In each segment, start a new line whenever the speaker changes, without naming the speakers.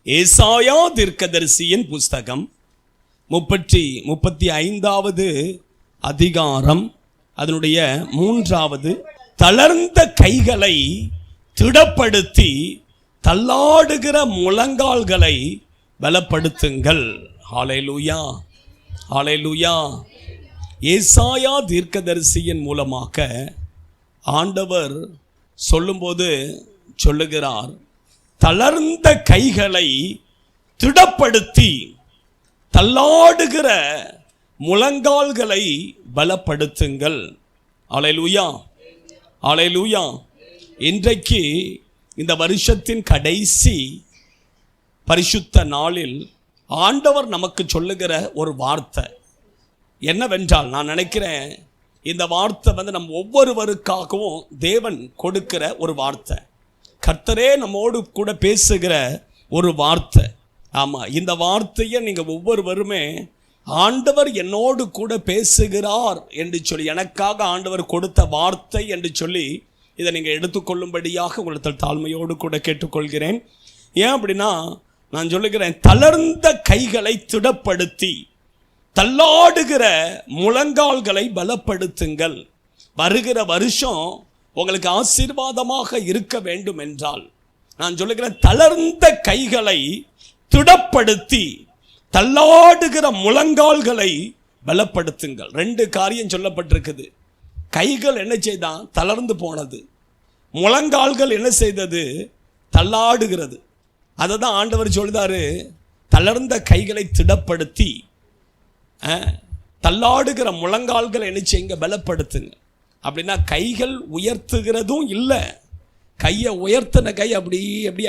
ஏசாயா தீர்க்கதரிசியின் புஸ்தகம் 35வது அதிகாரம் அதனுடைய 3வது. தளர்ந்த கைகளை திடப்படுத்தி தள்ளாடுகிற முழங்கால்களை பலப்படுத்துங்கள். ஹல்லேலூயா, ஹல்லேலூயா. ஏசாயா தீர்க்கதரிசியின் மூலமாக ஆண்டவர் சொல்லும்போது சொல்லுகிறார், தளர்ந்த கைகளை திடப்படுத்தி தள்ளாடுகிற முழங்கால்களை பலப்படுத்துங்கள். ஹல்லேலூயா, ஹல்லேலூயா. இன்றைக்கு இந்த வருஷத்தின் கடைசி பரிசுத்த நாளில் ஆண்டவர் நமக்கு சொல்லுகிற ஒரு வார்த்தை என்னவென்றால், நான் நினைக்கிறேன் இந்த வார்த்தை நம்ம ஒவ்வொருவருக்காகவும் தேவன் கொடுக்கிற ஒரு வார்த்தை, கர்த்தரே நம்மோடு கூட பேசுகிற ஒரு வார்த்தை. ஆமாம், இந்த வார்த்தையை நீங்கள் ஒவ்வொருவருமே ஆண்டவர் என்னோடு கூட பேசுகிறார் என்று சொல்லி, எனக்காக ஆண்டவர் கொடுத்த வார்த்தை என்று சொல்லி இதை நீங்கள் எடுத்துக்கொள்ளும்படியாக உங்களிடத்தில் தாழ்மையோடு கூட கேட்டுக்கொள்கிறேன். ஏன் அப்படின்னா, நான் சொல்லுகிறேன், தளர்ந்த கைகளை திடப்படுத்தி தள்ளாடுகிற முழங்கால்களை பலப்படுத்துங்கள். வருகிற வருஷம் உங்களுக்கு ஆசீர்வாதமாக இருக்க வேண்டும் என்றால், நான் சொல்லுகிறேன், தளர்ந்த கைகளை திடப்படுத்தி தள்ளாடுகிற முழங்கால்களை பலப்படுத்துங்கள். 2 காரியம் சொல்லப்பட்டிருக்குது. கைகள் என்ன செய்தான்? தளர்ந்து போனது. முழங்கால்கள் என்ன செய்தது? தள்ளாடுகிறது. அதை தான் ஆண்டவர் சொல்லுதாரு, தளர்ந்த கைகளை திடப்படுத்தி தள்ளாடுகிற முழங்கால்களை என்ன செய்யுங்க? பலப்படுத்துங்க. அப்படின்னா கைகள் உயர்த்துகிறதும் இல்லை, கையை உயர்த்தின கை அப்படி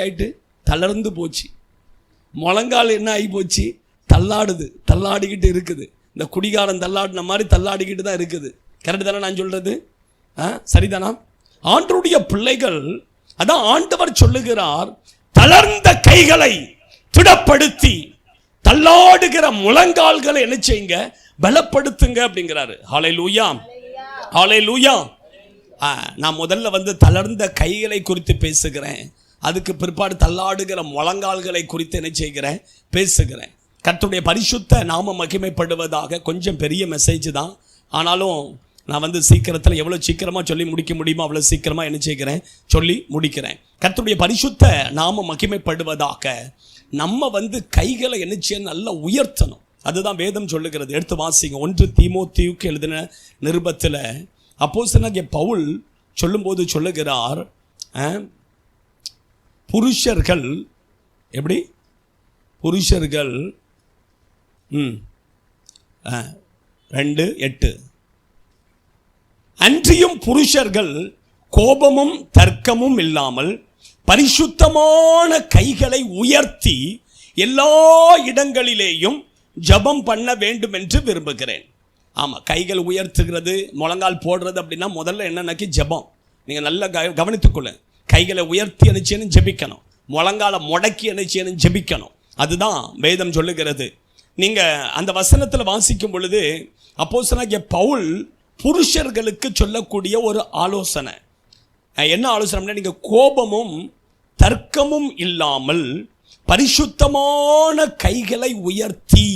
ஆயிட்டு தளர்ந்து போச்சு. முழங்கால் என்ன ஆகி போச்சு? தள்ளாடுது, தள்ளாடிக்கிட்டு இருக்குது. இந்த குடிகாரன் தள்ளாடின மாதிரி தள்ளாடிக்கிட்டு தான் இருக்குது. கரெக்டு தானே நான் சொல்றது? சரிதானா? ஆண்டவருடைய பிள்ளைகள், அதான் ஆண்டவர் சொல்லுகிறார், தளர்ந்த கைகளை திடப்படுத்தி தள்ளாடுகிற முழங்கால்களை என்ன செய்யுங்க? பலப்படுத்துங்க அப்படிங்கிறாரு. ஹல்லேலூயா, ஹல்லேலூயா. நான் முதல்ல தளர்ந்த கைகளை குறித்து பேசுகிறேன், அதுக்கு பிற்பாடு தள்ளாடுகிற முழங்கால்களை குறித்து என்ன செய்கிறேன்? பேசுகிறேன். கர்த்தருடைய பரிசுத்த நாம மகிமைப்படுவதாக. கொஞ்சம் பெரிய மெசேஜ் தான், ஆனாலும் நான் சீக்கிரத்தில் எவ்வளோ சீக்கிரமாக சொல்லி முடிக்க முடியுமோ அவ்வளோ சீக்கிரமாக என்ன செய்கிறேன்? சொல்லி முடிக்கிறேன். கர்த்தருடைய பரிசுத்த நாம மகிமைப்படுவதாக. நம்ம கைகளை என்ன செய்ய? நல்லா உயர்த்தணும். அதுதான் வேதம் சொல்லுகிறது. எடுத்து வாசிங்க. 1 தீமோத்தேயுக்கு எழுதின நிருபத்தில் அப்போஸ்தலனாகிய பவுல் சொல்லும்போது சொல்லுகிறார், புருஷர்கள் எப்படி? புருஷர்கள் 2:8 அன்றியும் புருஷர்கள் கோபமும் தர்க்கமும் இல்லாமல் பரிசுத்தமான கைகளை உயர்த்தி எல்லா இடங்களிலேயும் ஜெபம் பண்ண வேண்டும் என்று விரும்புகிறேன். ஆமாம், கைகள் உயர்த்துகிறது, முழங்கால் போடுறது அப்படின்னா முதல்ல என்னன்னாக்கி ஜெபம். நீங்கள் நல்லா கவனித்துக்கொள்ள. கைகளை உயர்த்தி என்ன செய்யணும்? ஜெபிக்கணும். முழங்கால முடக்கி என்ன செய்யணும்? ஜெபிக்கணும். அதுதான் வேதம் சொல்லுகிறது. நீங்கள் அந்த வசனத்தில் வாசிக்கும் பொழுது அப்போஸ்தலனாகிய பவுல் புருஷர்களுக்கு சொல்லக்கூடிய ஒரு ஆலோசனை. என்ன ஆலோசனை? நீங்கள் கோபமும் தர்க்கமும் இல்லாமல் பரிசுத்தமான கைகளை உயர்த்தி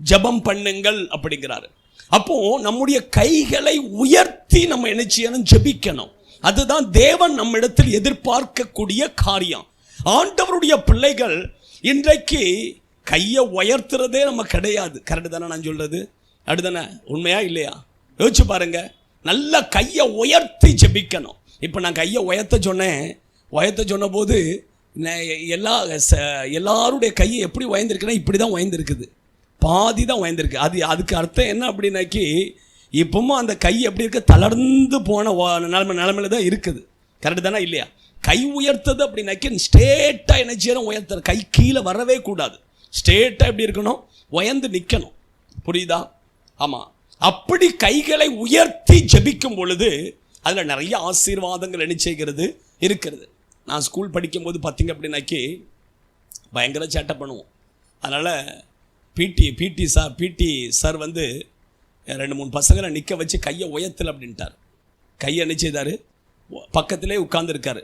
ஜெபம் பண்ணுங்கள் அப்படிங்கிறாரு. அப்போ நம்முடைய கைகளை உயர்த்தி நம்ம என்ன செய்யணும்? ஜெபிக்கணும். அதுதான் தேவன் நம்மிடத்தில் எதிர்பார்க்கக்கூடிய காரியம். ஆண்டவருடைய பிள்ளைகள் இன்றைக்கு கையை உயர்த்துறதே நம்ம கிடையாது. கரெக்டு தானே நான் சொல்றது? அப்படிதானே? உண்மையா இல்லையா? யோசிச்சு பாருங்க. நல்ல கையை உயர்த்தி ஜெபிக்கணும். இப்போ நான் கையை உயர்த்த சொன்ன போது எல்லாருடைய கையை எப்படி உயர்ந்திருக்குன்னா இப்படி தான் உயர்ந்திருக்குது, பாதி தான் உயர்ந்திருக்கு. அதுக்கு அர்த்தம் என்ன அப்படின்னாக்கி, இப்பவும் அந்த கை எப்படி இருக்க? தளர்ந்து போன நிலைமையில தான் இருக்குது. கரெக்டு தானே இல்லையா? கை உயர்த்தது அப்படின்னாக்கி ஸ்ட்ரெயிட்டாக என்ன செய்யணும்? உயர்த்த கை கீழே வரவே கூடாது. ஸ்ட்ரெயிட்டாக எப்படி இருக்கணும்? உயர்ந்து நிற்கணும். புரியுதா? ஆமாம். அப்படி கைகளை உயர்த்தி ஜெபிக்கும் பொழுது அதில் நிறைய ஆசீர்வாதங்கள் என்ன செய்கிறது? இருக்கிறது. நான் ஸ்கூல் படிக்கும்போது பார்த்திங்க அப்படின்னாக்கி பயங்கர சேட்டை பண்ணுவோம். அதனால் பிடி சார் 2-3 பசங்களை நிற்க வச்சு கையை உயர்த்தலை அப்படின்ட்டார். கையை என்ன செய்தார்? பக்கத்திலே உட்காந்துருக்காரு.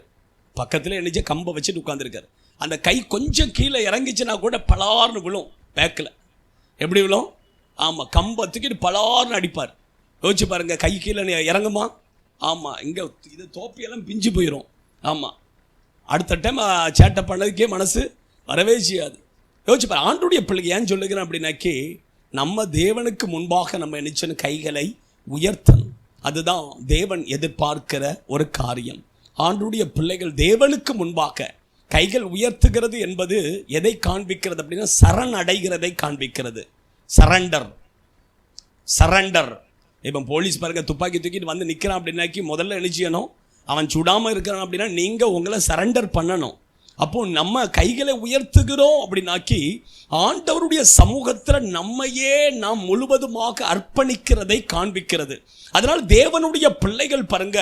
பக்கத்திலே என்ன கம்பை வச்சுட்டு உட்காந்துருக்காரு. அந்த கை கொஞ்சம் கீழே இறங்கிச்சுன்னா கூட பலார்னு விழும். பேக்கில் எப்படி விழும்? ஆமாம், கம்பத்துக்கு பலார்னு அடிப்பார். யோசிச்சு பாருங்க, கை கீழே இறங்குமா? ஆமாம், இங்கே இது தோப்பியெல்லாம் பிஞ்சு போயிடும். ஆமாம், அடுத்த டைம் சேட்டை பண்ணதுக்கே மனசு வரவே செய்யாது. யோசிச்சு பாரு. ஆண்டுடைய பிள்ளைக்கு ஏன் சொல்லுகிறேன் அப்படின்னாக்கி, நம்ம தேவனுக்கு முன்பாக நம்ம நினைச்சோன்னு கைகளை உயர்த்தணும். அதுதான் தேவன் எதிர்பார்க்கிற ஒரு காரியம். ஆண்டுடைய பிள்ளைகள் தேவனுக்கு முன்பாக கைகள் உயர்த்துகிறது என்பது எதை காண்பிக்கிறது அப்படின்னா, சரண் அடைகிறதை காண்பிக்கிறது. சரண்டர். இப்போ போலீஸ் பாருங்க, துப்பாக்கி தூக்கிட்டு வந்து நிற்கிறான் அப்படின்னாக்கி முதல்ல என்ன செய்யணும்? அவன் சுடாமல் இருக்கிறான் அப்படின்னா நீங்கள் உங்களை சரண்டர் பண்ணணும். அப்போ நம்ம கைகளை உயர்த்துகிறோம் அப்படின்னாக்கி ஆண்டவருடைய சமூகத்தில் நம்மையே நாம் முழுவதுமாக அர்ப்பணிக்கிறதை காண்பிக்கிறது. அதனால் தேவனுடைய பிள்ளைகள் பாருங்க,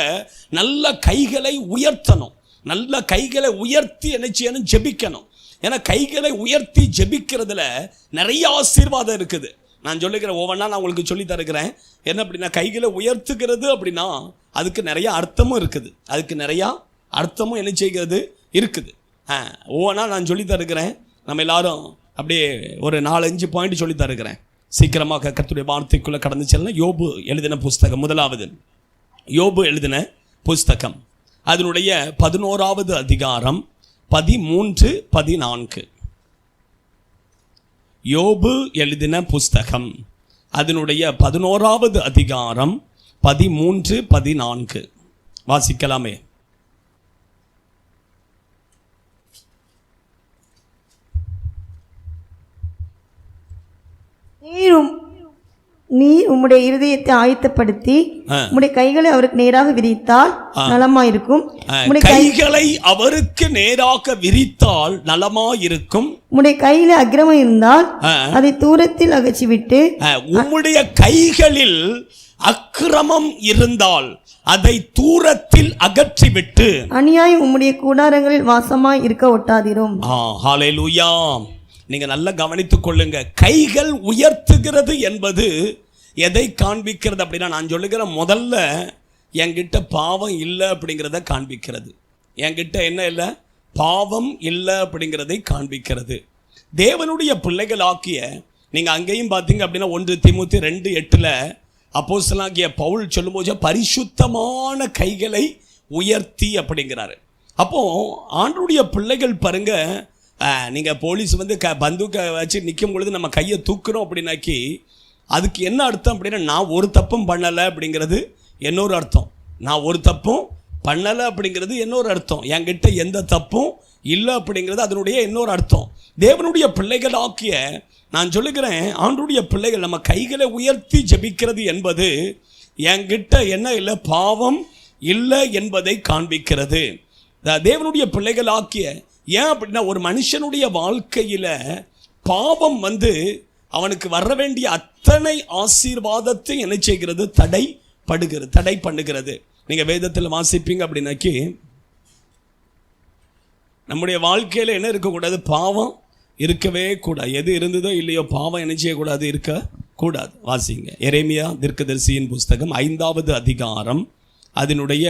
நல்ல கைகளை உயர்த்தணும். நல்ல கைகளை உயர்த்தி என்ன செய்யணும்? ஜெபிக்கணும். ஏன்னா கைகளை உயர்த்தி ஜெபிக்கிறதுல நிறைய ஆசீர்வாதம் இருக்குது. நான் சொல்லுகிறேன், ஒவ்வொன்றா நான் உங்களுக்கு சொல்லி தருகிறேன். என்ன அப்படின்னா, கைகளை உயர்த்துகிறது அப்படின்னா அதுக்கு நிறைய அர்த்தமும் இருக்குது. அதுக்கு நிறையா அர்த்தமும் என்ன செய்கிறது இருக்குது. ஒவ்வொன்றா நான் சொல்லி தருகிறேன். நம்ம எல்லாரும் அப்படியே ஒரு 4-5 பாயிண்ட் சொல்லி தருகிறேன். சீக்கிரமாக கர்த்தருடைய வார்த்தைக்குள்ளே கடந்து செல்ல. யோபு எழுதின புஸ்தகம், முதலாவது யோபு எழுதின புஸ்தகம், அதனுடைய 11வது அதிகாரம் 13-14. யோபு எழுதின புஸ்தகம், அதனுடைய 11வது அதிகாரம் 13-14 வாசிக்கலாமே.
நீர் உம்முடைய இருதயத்தை ஆயத்தப்படுத்தி உம்முடைய கைகளை அவருக்கு நேராக விரித்தால் நலமாயிருக்கும்.
கைகளை அவருக்கு நேராக விரித்தால் நலமாயிருக்கும்.
உம்முடைய கையில அக்கிரமம் இருந்தால் அதை தூரத்தில் அகற்றிவிட்டு.
உம்முடைய கைகளில் அக்கிரமம் இருந்தால் அதை தூரத்தில் அகற்றிவிட்டு.
அநியாயம் உம்முடைய கூடாரங்களில் வாசமாய் இருக்க ஒட்டாதிரும்.
ஹல்லேலூயா. நீங்க நல்லா கவனித்துக் கொள்ளுங்க. கைகள் உயர்த்துகிறது என்பது எதை காண்பிக்கிறது அப்படின்னா, நான் சொல்லுகிறேன், முதல்ல என்கிட்ட பாவம் இல்லை அப்படிங்கிறத காண்பிக்கிறது. என்கிட்ட என்ன இல்லை? பாவம் இல்லை அப்படிங்கிறதை காண்பிக்கிறது. தேவனுடைய பிள்ளைகள் ஆக்கிய நீங்கள் அங்கேயும் பார்த்தீங்க அப்படின்னா 1 தீமோத்தேயு 2:8 அப்போஸ்தலனாகிய பவுல் சொல்லும்போது பரிசுத்தமான கைகளை உயர்த்தி அப்படிங்கிறாரு. அப்போ ஆண்டவருடைய பிள்ளைகள் பாருங்க, நீங்கள் போலீஸ் வந்து பந்துக்கை வச்சு நிற்கும் பொழுது நம்ம கையை தூக்குறோம் அப்படின்னாக்கி அதுக்கு என்ன அர்த்தம் அப்படின்னா, நான் ஒரு தப்பும் பண்ணலை அப்படிங்கிறது இன்னொரு அர்த்தம். நான் ஒரு தப்பும் பண்ணலை அப்படிங்கிறது இன்னொரு அர்த்தம். என்கிட்ட எந்த தப்பும் இல்லை அப்படிங்கிறது அதனுடைய இன்னொரு அர்த்தம். தேவனுடைய பிள்ளைகள் ஆக்கிய நான் சொல்லுகிறேன், ஆண்டவருடைய பிள்ளைகள் நம்ம கைகளை உயர்த்தி ஜெபிக்கிறது என்பது என்கிட்ட என்ன இல்லை? பாவம் இல்லை என்பதை காண்பிக்கிறது. தேவனுடைய பிள்ளைகள் ஆக்கிய ஏன் அப்படின்னா, ஒரு மனுஷனுடைய வாழ்க்கையில் பாவம் வந்து அவனுக்கு வர வேண்டிய அத்தனை ஆசீர்வாதத்தை என்ன செய்கிறது? தடை பண்ணுகிறது. நீங்கள் வேதத்தில் வாசிப்பீங்க அப்படின்னாக்கி, நம்முடைய வாழ்க்கையில் என்ன இருக்கக்கூடாது? பாவம் இருக்கவே கூடாது. எது இருந்ததோ இல்லையோ பாவம் என்ன செய்யக்கூடாது? இருக்கக்கூடாது. வாசிங்க எரேமியா தீர்க்கதரிசியின் புஸ்தகம் 5வது அதிகாரம் அதனுடைய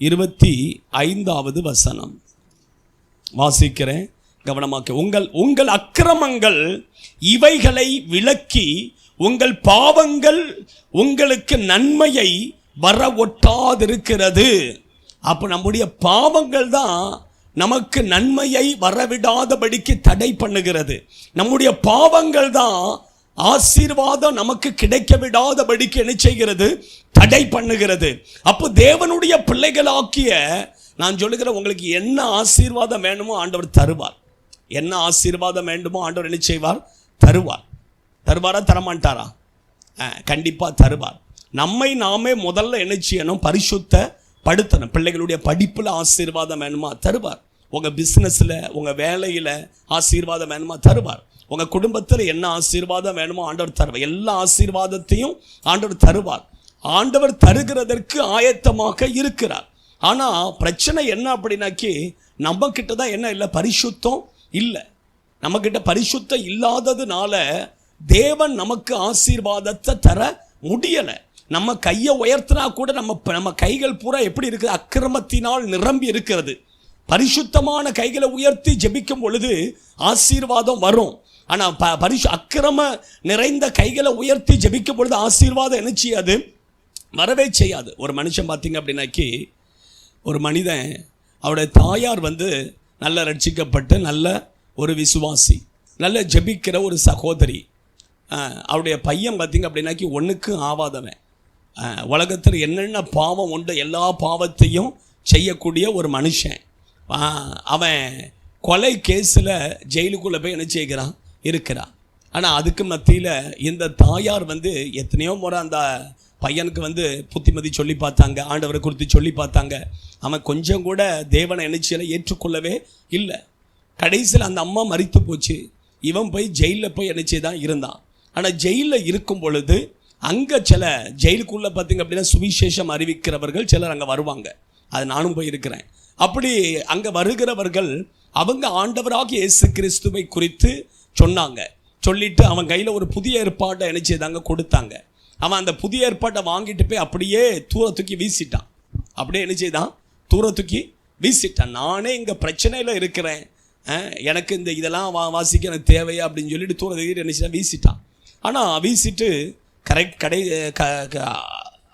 25வது வசனம் வாசிக்கிறேன், கவனமாக்க. உங்கள் அக்கிரமங்கள் இவைகளை விலக்கி உங்கள் பாவங்கள் உங்களுக்கு நன்மையை வர ஒட்டாதிருக்கிறது. அப்போ நம்முடைய பாவங்கள் தான் நமக்கு நன்மையை வரவிடாதபடிக்கு தடை பண்ணுகிறது. நம்முடைய பாவங்கள் தான் ஆசீர்வாதம் நமக்கு கிடைக்க விடாதபடிக்கு என்ன செய்கிறது? தடை பண்ணுகிறது. அப்போ தேவனுடைய பிள்ளைகளாக்கிய நான் சொல்லுகிறேன், உங்களுக்கு என்ன ஆசீர்வாதம் வேணுமோ ஆண்டவர் தருவார். என்ன ஆசீர்வாதம் வேண்டுமோ ஆண்டவர் என்ன செய்வார்? தருவாரா தரமாட்டாரா? கண்டிப்பாக தருவார். நம்மை நாமே முதல்ல என்ன செய்யணும்? பரிசுத்தப்படுத்தணும். பிள்ளைகளுடைய படிப்பில் ஆசீர்வாதம் வேணுமா? தருவார். உங்கள் பிஸ்னஸில் உங்கள் வேலையில் ஆசீர்வாதம் வேணுமா? தருவார். உங்கள் குடும்பத்தில் என்ன ஆசீர்வாதம் வேணுமோ ஆண்டவர் தருவார். எல்லா ஆசீர்வாதத்தையும் ஆண்டவர் தருவார். ஆண்டவர் தருகிறதற்கு ஆயத்தமாக இருக்கிறார். ஆனால் பிரச்சனை என்ன அப்படின்னாக்கி, நம்மக்கிட்ட தான் என்ன இல்லை? பரிசுத்தம் இல்லை. நம்மக்கிட்ட பரிசுத்தம் இல்லாததுனால தேவன் நமக்கு ஆசீர்வாதத்தை தர முடியலை. நம்ம கையை உயர்த்தினா கூட நம்ம கைகள் பூரா எப்படி இருக்குது? அக்கிரமத்தினால் நிரம்பி இருக்கிறது. பரிசுத்தமான கைகளை உயர்த்தி ஜெபிக்கும் பொழுது ஆசீர்வாதம் வரும். ஆனால் அக்கிரம நிறைந்த கைகளை உயர்த்தி ஜெபிக்கும் பொழுது ஆசீர்வாதம் என்ன செய்யாது? வரவே செய்யாது. ஒரு மனுஷன் பார்த்தீங்க அப்படின்னாக்கி, ஒரு மனிதன் அவருடைய தாயார் நல்ல ரட்சிக்கப்பட்டு நல்ல ஒரு விசுவாசி, நல்ல ஜெபிக்கிற ஒரு சகோதரி. அவருடைய பையன் பார்த்தீங்க அப்படின்னாக்கி ஒன்றுக்கும் ஆவாதவன், உலகத்தில் என்னென்ன பாவம் உண்டு எல்லா பாவத்தையும் செய்யக்கூடிய ஒரு மனுஷன். அவன் கொலை கேஸில் ஜெயிலுக்குள்ளே போய் என்ன செய்கிறான்? இருக்கிறான். ஆனால் அதுக்கு மத்தியில் இந்த தாயார் எத்தனையோ முறை அந்த பையனுக்கு புத்திமதி சொல்லி பார்த்தாங்க, ஆண்டவரை குறித்து சொல்லி பார்த்தாங்க. அவன் கொஞ்சம் கூட தேவனை நினைச்சில ஏற்றுக்கொள்ளவே இல்லை. கடைசியில் அந்த அம்மா மரித்து போச்சு. இவன் போய் ஜெயிலில் போய் நினைச்சி தான் இருந்தான். ஆனால் ஜெயிலில் இருக்கும் பொழுது அங்கே சில ஜெயிலுக்குள்ளே பார்த்திங்க அப்படின்னா சுவிசேஷம் அறிவிக்கிறவர்கள் சிலர் அங்கே வருவாங்க. அது நானும் போய் இருக்கிறேன். அப்படி அங்கே வருகிறவர்கள் அவங்க ஆண்டவராகிய இயேசு கிறிஸ்துவை குறித்து சொன்னாங்க. சொல்லிட்டு அவன் கையில் ஒரு புதிய ஏற்பாட்டை என்ன செய்தாங்க? கொடுத்தாங்க. அவன் அந்த புதிய ஏற்பாட்டை வாங்கிட்டு போய் அப்படியே தூர தூக்கி வீசிட்டான். அப்படியே என்ன செய்தான்? தூர தூக்கி வீசிட்டான். நானே இங்கே பிரச்சனையில் இருக்கிறேன், எனக்கு இந்த இதெல்லாம் வாசிக்க எனக்கு தேவையா அப்படின்னு சொல்லிட்டு தூர தூக்கி என்ன செய்தான்? வீசிட்டான். ஆனால் வீசிட்டு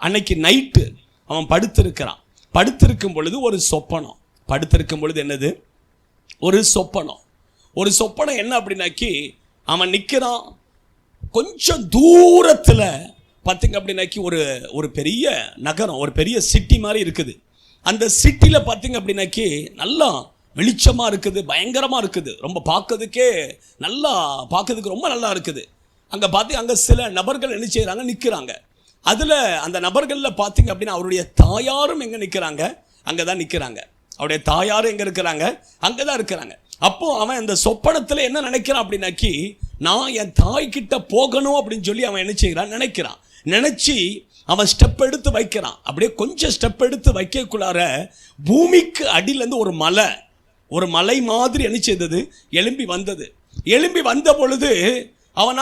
அன்னைக்கு நைட்டு அவன் படுத்திருக்கிறான். படுத்திருக்கும் பொழுது ஒரு சொப்பனம். படுத்திருக்கும் பொழுது என்னது? ஒரு சொப்பனம். ஒரு சொப்பனம் என்ன அப்படின்னாக்கி, அவன் நிற்கிறான். கொஞ்சம் தூரத்தில் பார்த்திங்க அப்படின்னாக்கி ஒரு பெரிய நகரம், ஒரு பெரிய சிட்டி மாதிரி இருக்குது. அந்த சிட்டியில் பார்த்திங்க அப்படின்னாக்கி நல்லா வெளிச்சமாக இருக்குது, பயங்கரமாக இருக்குது, ரொம்ப பார்க்கறதுக்கே பார்க்கறதுக்கு ரொம்ப நல்லா இருக்குது. அங்கே சில நபர்கள் என்ன செய்கிறாங்க? நிற்கிறாங்க. அதில் அந்த நபர்களில் பார்த்திங்க அப்படின்னா அவருடைய தாயாரும் எங்கே நிற்கிறாங்க? அங்கே தான் நிற்கிறாங்க. அவருடைய தாயாரும் எங்கே இருக்கிறாங்க? அங்கே தான் இருக்கிறாங்க. அப்போது அவன் அந்த சொப்பனத்தில் என்ன நினைக்கிறான் அப்படின்னாக்கி, நான் என் தாய்கிட்ட போகணும் அப்படின்னு சொல்லி அவன் என்ன செய்கிறான்? நினச்சி அவன் ஸ்டெப் எடுத்து வைக்கிறான். அப்படியே கொஞ்சம் ஸ்டெப் எடுத்து வைக்கக்குள்ளார பூமிக்கு அடியிலேருந்து ஒரு மலை மாதிரி என்ன செய்தது? எழும்பி வந்தது. எழும்பி வந்த பொழுது அவன்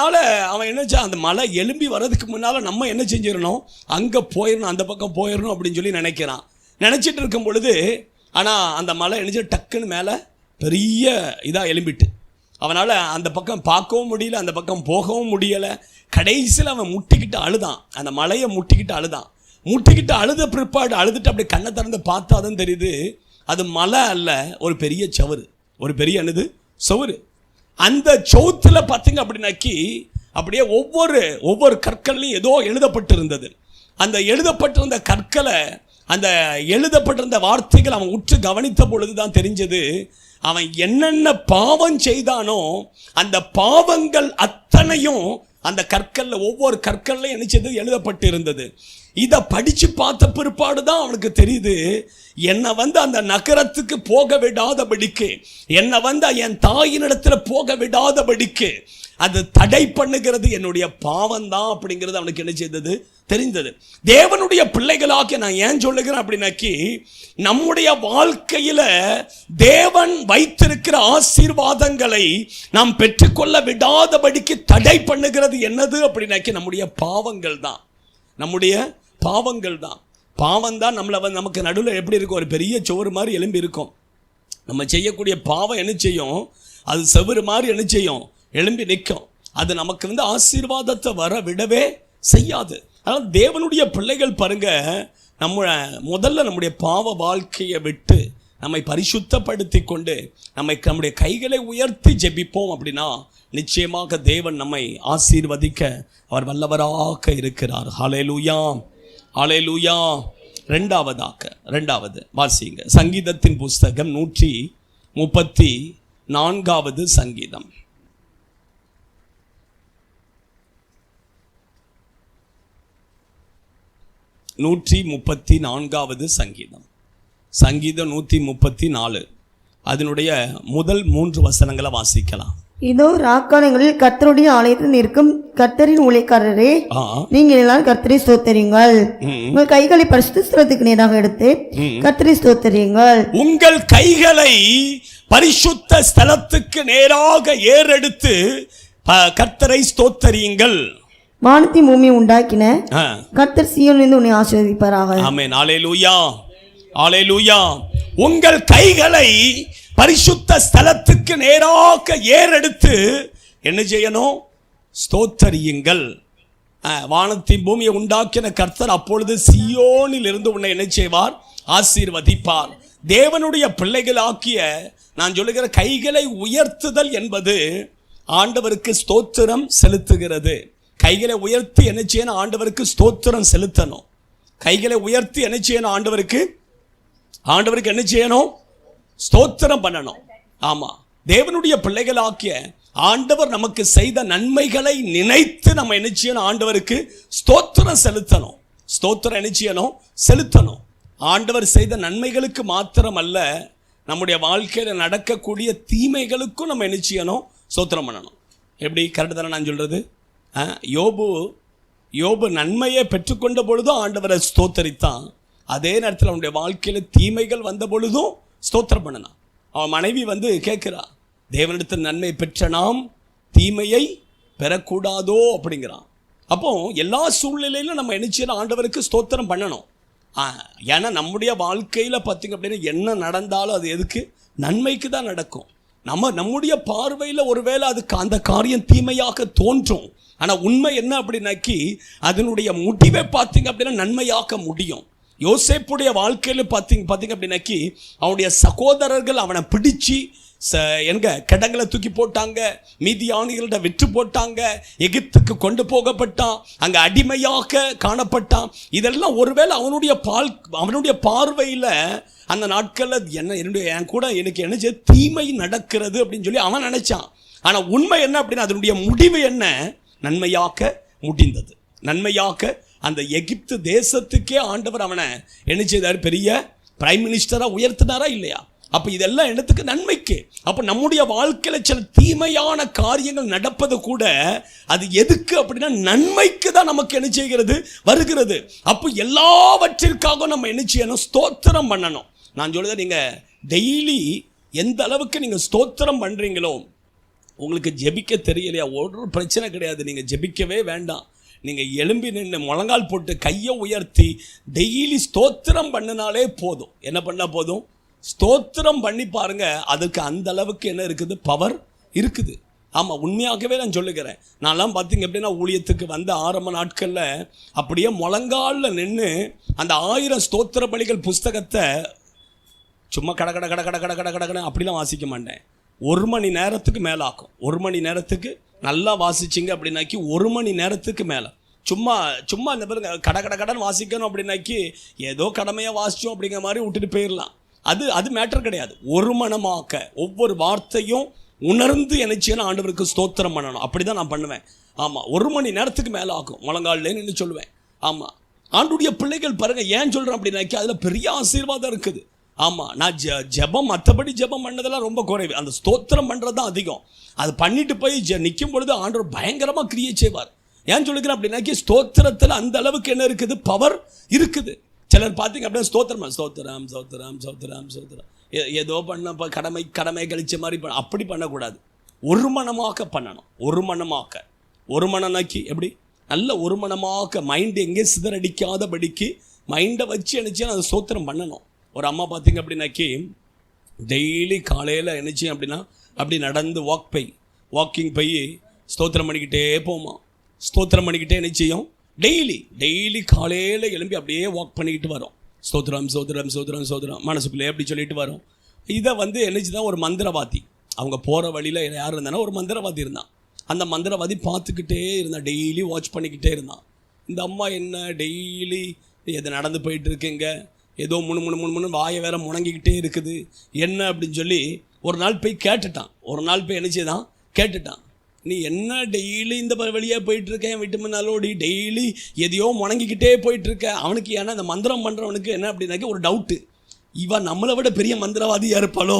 என்னச்சா, அந்த மலை எழும்பி வர்றதுக்கு முன்னால் நம்ம என்ன செஞ்சிடணும்? அங்கே போயிடணும், அந்த பக்கம் போயிடணும் அப்படின்னு சொல்லி நினைக்கிறான். நினச்சிட்டு இருக்கும் பொழுது ஆனால் அந்த மலை என்ன டக்குன்னு மேலே பெரிய இதாக எழும்பிட்டு அவனால் அந்த பக்கம் பார்க்கவும் முடியல, அந்த பக்கம் போகவும் முடியலை. கடைசியில் அவன் முட்டிக்கிட்டு அழுதான். அந்த மலையை முட்டிக்கிட்டு அழுத பிற்பாடு அழுதுட்டு அப்படி கண்ணை திறந்து பார்த்தா தான் தெரியுது, அது மலை அல்ல, ஒரு பெரிய சவுறு, ஒரு பெரிய என்னது சவுறு. அந்த சவுத்தில் பார்த்தீங்க அப்படின்னாக்கி அப்படியே ஒவ்வொரு கற்கள்லையும் ஏதோ எழுதப்பட்டிருந்தது. அந்த எழுதப்பட்டிருந்த கற்களை, அந்த எழுதப்பட்டிருந்த வார்த்தைகள் அவன் உற்று கவனித்த பொழுது தான் தெரிஞ்சது, அவன் என்னென்ன பாவம் செய்தானோ அந்த பாவங்கள் அத்தனையும் அந்த கற்களில், ஒவ்வொரு கற்கள்லையும் என்ன செய்தது? எழுதப்பட்டு இருந்தது. இதை படித்து பார்த்த பிற்பாடு தான் அவனுக்கு தெரியுது, என்னை அந்த நகரத்துக்கு போக விடாதபடிக்கு, என்னை என் தாயினிடத்தில் போக விடாதபடிக்கு அது தடை பண்ணுகிறது என்னுடைய பாவம் தான் அப்படிங்கிறது அவனுக்கு என்ன செய்தது? தெரிந்தது. தேவனுடைய பிள்ளைகளாக நான் ஏன் சொல்லுகிறேன் அப்படின்னாக்கி, நம்முடைய வாழ்க்கையில் தேவன் வைத்திருக்கிற ஆசீர்வாதங்களை நாம் பெற்றுக்கொள்ள விடாதபடிக்கு தடை பண்ணுகிறது என்னது அப்படின்னாக்கி, நம்முடைய பாவங்கள் தான். நம்முடைய பாவங்கள் தான். பாவம் தான் நம்மளை நமக்கு நடுவில் எப்படி இருக்கும்? ஒரு பெரிய சோறு மாதிரி எழும்பி இருக்கும். நம்ம செய்யக்கூடிய பாவம் என்ன செய்யும்? அது செவுறு மாதிரி என்ன செய்யும்? எழும்பி நிற்கும். அது நமக்கு ஆசீர்வாதத்தை வர விடவே செய்யாது. அதனால் தேவனுடைய பிள்ளைகள் பாருங்க, முதல்ல நம்முடைய பாவ வாழ்க்கையை விட்டு நம்மை பரிசுத்தப்படுத்தி கொண்டு நம்முடைய கைகளை உயர்த்தி ஜெபிப்போம். அப்படின்னா நிச்சயமாக தேவன் நம்மை ஆசீர்வதிக்க அவர் வல்லவராக இருக்கிறார். ஹல்லேலூயா, ஹல்லேலூயா. ரெண்டாவது வாசிங்க. சங்கீதத்தின் புஸ்தகம் 134வது சங்கீதம். சங்கீதம் 134 அதனுடைய முதல் 3 வசனங்களை வாசிக்கலாம்.
இதோ ராக்காலங்களில் கர்த்தருடைய ஆலயத்தில் நிற்கும் கர்த்தரின் ஊழியக்காரரே, நீங்கள் எல்லாம் கர்த்தரை ஸ்தோத்தரியுங்கள். உங்கள் கைகளை பரிசுத்த ஸ்தலத்துக்கு நேராக எடுத்து கர்த்தரை ஸ்தோத்தரியுங்கள்.
உங்கள் கைகளை பரிசுத்த ஸ்தலத்துக்கு நேராக ஏறெடுத்து கர்த்தரை ஸ்தோத்தரியுங்கள்.
வானத்தை பூமி உண்டாக்கின கர்த்தர் சீயோனிலிருந்து உன்னை ஆசீர்வதிப்பாராக.
ஆமென். ஹல்லேலூயா, ஹல்லேலூயா. உங்கள் கைகளை பரிசுத்த ஸ்தலத்துக்கு நேராக ஏறெடுத்து என்ன செய்யணும்? ஸ்தோத்தரியுங்கள். வானத்தின் பூமியை உண்டாக்கின கர்த்தர் அப்பொழுது சீயோனில் இருந்து உன்னை என்ன செய்வார்? ஆசீர்வதிப்பார். தேவனுடைய பிள்ளைகளாக்கிய நான் சொல்லுகிற கைகளை உயர்த்துதல் என்பது ஆண்டவருக்கு ஸ்தோத்திரம் செலுத்துகிறது. கைகளை உயர்த்தி என்ன செய்யணும்? ஆண்டவருக்கு ஸ்தோத்திரம் செலுத்தணும். கைகளை உயர்த்தி என்ன செய்யணும்? ஆண்டவருக்கு என்ன செய்யணும்? ஸ்தோத்திரம் பண்ணணும். ஆமா, தேவனுடைய பிள்ளைகளாக்கிய ஆண்டவர் நமக்கு செய்த நன்மைகளை நினைத்து நம்ம என்ன செய்யணும்? ஆண்டவருக்கு ஸ்தோத்திரம் செலுத்தணும். ஸ்தோத்திரம் என்ன செய்யணும்? செலுத்தணும். ஆண்டவர் செய்த நன்மைகளுக்கு மாத்திரம் அல்ல, நம்முடைய வாழ்க்கையில் நடக்கக்கூடிய தீமைகளுக்கும் நம்ம என்ன செய்யணும்? ஸ்தோத்திரம் பண்ணணும். எப்படி? கரெக்டு தானே நான் சொல்றது? யோபு நன்மையை பெற்றுக்கொண்ட பொழுதும் ஆண்டவரை ஸ்தோத்தரித்தான். அதே நேரத்தில் அவனுடைய வாழ்க்கையில் தீமைகள் வந்த பொழுதும் ஸ்தோத்திரம் பண்ணினான். அவன் மனைவி வந்து கேட்கிறா, தேவனிடத்தில் நன்மை பெற்ற நாம் தீமையை பெறக்கூடாதோ அப்படிங்கிறான். அப்போ எல்லா சூழ்நிலையிலும் நம்ம என்ன செய்யணும்? ஆண்டவருக்கு ஸ்தோத்திரம் பண்ணணும். ஏன்னா நம்முடைய வாழ்க்கையில் பார்த்திங்க அப்படின்னா என்ன நடந்தாலும் அது எதுக்கு? நன்மைக்கு தான் நடக்கும். நம்முடைய பார்வையில் ஒருவேளை அதுக்கு அந்த காரியம் தீமையாக தோன்றும். ஆனால் உண்மை என்ன அப்படின்னாக்கி அதனுடைய முடிவை பார்த்திங்க அப்படின்னா நன்மையாக்க முடியும். யோசேப்புடைய வாழ்க்கையில் பார்த்திங்க அப்படின்னாக்கி அவனுடைய சகோதரர்கள் அவனை பிடிச்சி எங்க கிடங்களை தூக்கி போட்டாங்க, மீதியானிகளிடம் விற்று போட்டாங்க, எகிப்துக்கு கொண்டு போகப்பட்டான், அங்கே அடிமையாக காணப்பட்டான். இதெல்லாம் ஒருவேளை அவனுடைய பார்வையில் அந்த நாட்களில் என் கூட எனக்கு என்ன செய்ய தீமை நடக்கிறது அப்படின்னு சொல்லி அவன் நினைச்சான். ஆனால் உண்மை என்ன அப்படின்னா அதனுடைய முடிவு என்ன? நன்மையாக்க முடிந்தது. நன்மையாக்க அந்த எகிப்து தேசத்துக்கே ஆண்டவர் அவனை என்ன செய்தார்? பெரிய பிரைம் மினிஸ்டராக உயர்த்தினாரா இல்லையா? அப்போ இதெல்லாம் என்னத்துக்கு? நன்மைக்கு. அப்போ நம்முடைய வாழ்க்கையில் சில தீமையான காரியங்கள் நடப்பது கூட அது எதுக்கு அப்படின்னா நன்மைக்கு தான் நமக்கு என்ன செய்கிறது? வருகிறது. அப்போ எல்லாவற்றிற்காக நம்ம என்ன செய்யணும்? ஸ்தோத்திரம் பண்ணணும். நான் சொல்லுறேன், நீங்கள் டெய்லி எந்த அளவுக்கு நீங்கள் ஸ்தோத்திரம் பண்ணுறீங்களோ, உங்களுக்கு ஜெபிக்க தெரியலையா? ஒரு பிரச்சனை கிடையாது, நீங்கள் ஜெபிக்கவே வேண்டாம். நீங்கள் எழும்பி நின்று முழங்கால் போட்டு கையை உயர்த்தி டெய்லி ஸ்தோத்திரம் பண்ணினாலே போதும். என்ன பண்ணால் போதும்? ஸ்தோத்திரம் பண்ணி பாருங்க, அதுக்கு அந்த அளவுக்கு என்ன இருக்குது? பவர் இருக்குது. ஆமாம், உண்மையாகவே நான் சொல்லுகிறேன். நான்லாம் பார்த்தீங்க அப்படின்னா ஊழியத்துக்கு வந்த ஆரம்ப நாட்களில் அப்படியே முழங்காலில் நின்று அந்த 1000 ஸ்தோத்திர பலிகள் புஸ்தகத்தை சும்மா கடை அப்படிலாம் வாசிக்க மாட்டேன். 1 மணி நேரத்துக்கு மேலே ஆக்கும். 1 மணி நேரத்துக்கு நல்லா வாசிச்சிங்க அப்படின்னாக்கி 1 மணி நேரத்துக்கு மேலே சும்மா இந்த பேருங்க கடன் வாசிக்கணும் அப்படின்னாக்கி ஏதோ கடமையாக வாசித்தோம் அப்படிங்கிற மாதிரி விட்டுட்டு போயிடலாம். அது மேட்டர் கிடையாது. ஒரு மனமாக்க ஒவ்வொரு வார்த்தையும் உணர்ந்து என்னச்சியான ஆண்டவருக்கு ஸ்தோத்திரம் பண்ணணும். அப்படி தான் நான் பண்ணுவேன். ஆமாம், 1 மணி நேரத்துக்கு மேலே ஆகும் முழங்கால்லேன்னு சொல்லுவேன். ஆமாம், ஆண்டுடைய பிள்ளைகள் பாருங்கள், ஏன் சொல்கிறேன் அப்படின்னாக்கி அதில் பெரிய ஆசீர்வாதம் இருக்குது. ஆமாம், நான் ஜெபம் மற்றபடி ஜெபம் பண்ணதெல்லாம் ரொம்ப குறைவு, அந்த ஸ்தோத்திரம் பண்ணுறது தான் அதிகம். அது பண்ணிட்டு போய் நிற்கும் பொழுது ஆண்டவர் பயங்கரமாக கிரியை செய்வார். ஏன் சொல்லுகிறேன் அப்படின்னாக்கி ஸ்தோத்திரத்தில் அந்த அளவுக்கு என்ன இருக்குது? பவர் இருக்குது. சிலர் பார்த்தீங்க அப்படின்னா ஸ்தோத்திரம் ஏதோ பண்ண கடமை கழிச்ச மாதிரி அப்படி பண்ணக்கூடாது. ஒரு மனமாக பண்ணணும். ஒரு மனமாக்கி எப்படி? நல்ல ஒரு மனமாக மைண்டு எங்கேயும் சிதறடிக்காதபடிக்கு மைண்டை வச்சு நினச்சி அதை ஸ்தோத்திரம் பண்ணணும். ஒரு அம்மா பார்த்தீங்க அப்படின்னாக்கி டெய்லி காலையில் நினச்சி அப்படின்னா அப்படி நடந்து வாக்கிங் போய் ஸ்தோத்திரம் பண்ணிக்கிட்டே போமா. ஸ்தோத்திரம் பண்ணிக்கிட்டே நிச்சயம் டெய்லி காலையில் எழும்பி அப்படியே வாக் பண்ணிக்கிட்டு வரோம். ஸ்தோத்திரம் மனசுக்குள்ளே அப்படி சொல்லிட்டு வரோம். இதை என்னச்சு தான் ஒரு மந்திரவாதி, அவங்க போகிற வழியில் யார் இருந்தானா ஒரு மந்திரவாதி இருந்தான். அந்த மந்திரவாதி பார்த்துக்கிட்டே இருந்தான், டெய்லி வாட்ச் பண்ணிக்கிட்டே இருந்தான். இந்த அம்மா என்ன டெய்லி எது நடந்து போயிட்டு இருக்குங்க, ஏதோ முன்னு வாயை வேற முணங்கிக்கிட்டே இருக்குது என்ன அப்படின்னு சொல்லி ஒரு நாள் போய் கேட்டுட்டான். நீ என்ன டெய்லி இந்த வழியாக போயிட்டுருக்க, என் வீட்டு முன்னாலோடி டெய்லி எதையோ முணங்கிக்கிட்டே போயிட்டுருக்க. அவனுக்கு ஏன்னா இந்த மந்திரம் பண்ணுறவனுக்கு என்ன அப்படின்னாக்கி ஒரு டவுட்டு, இவா நம்மளை விட பெரிய மந்திரவாதியாக இருப்பாளோ,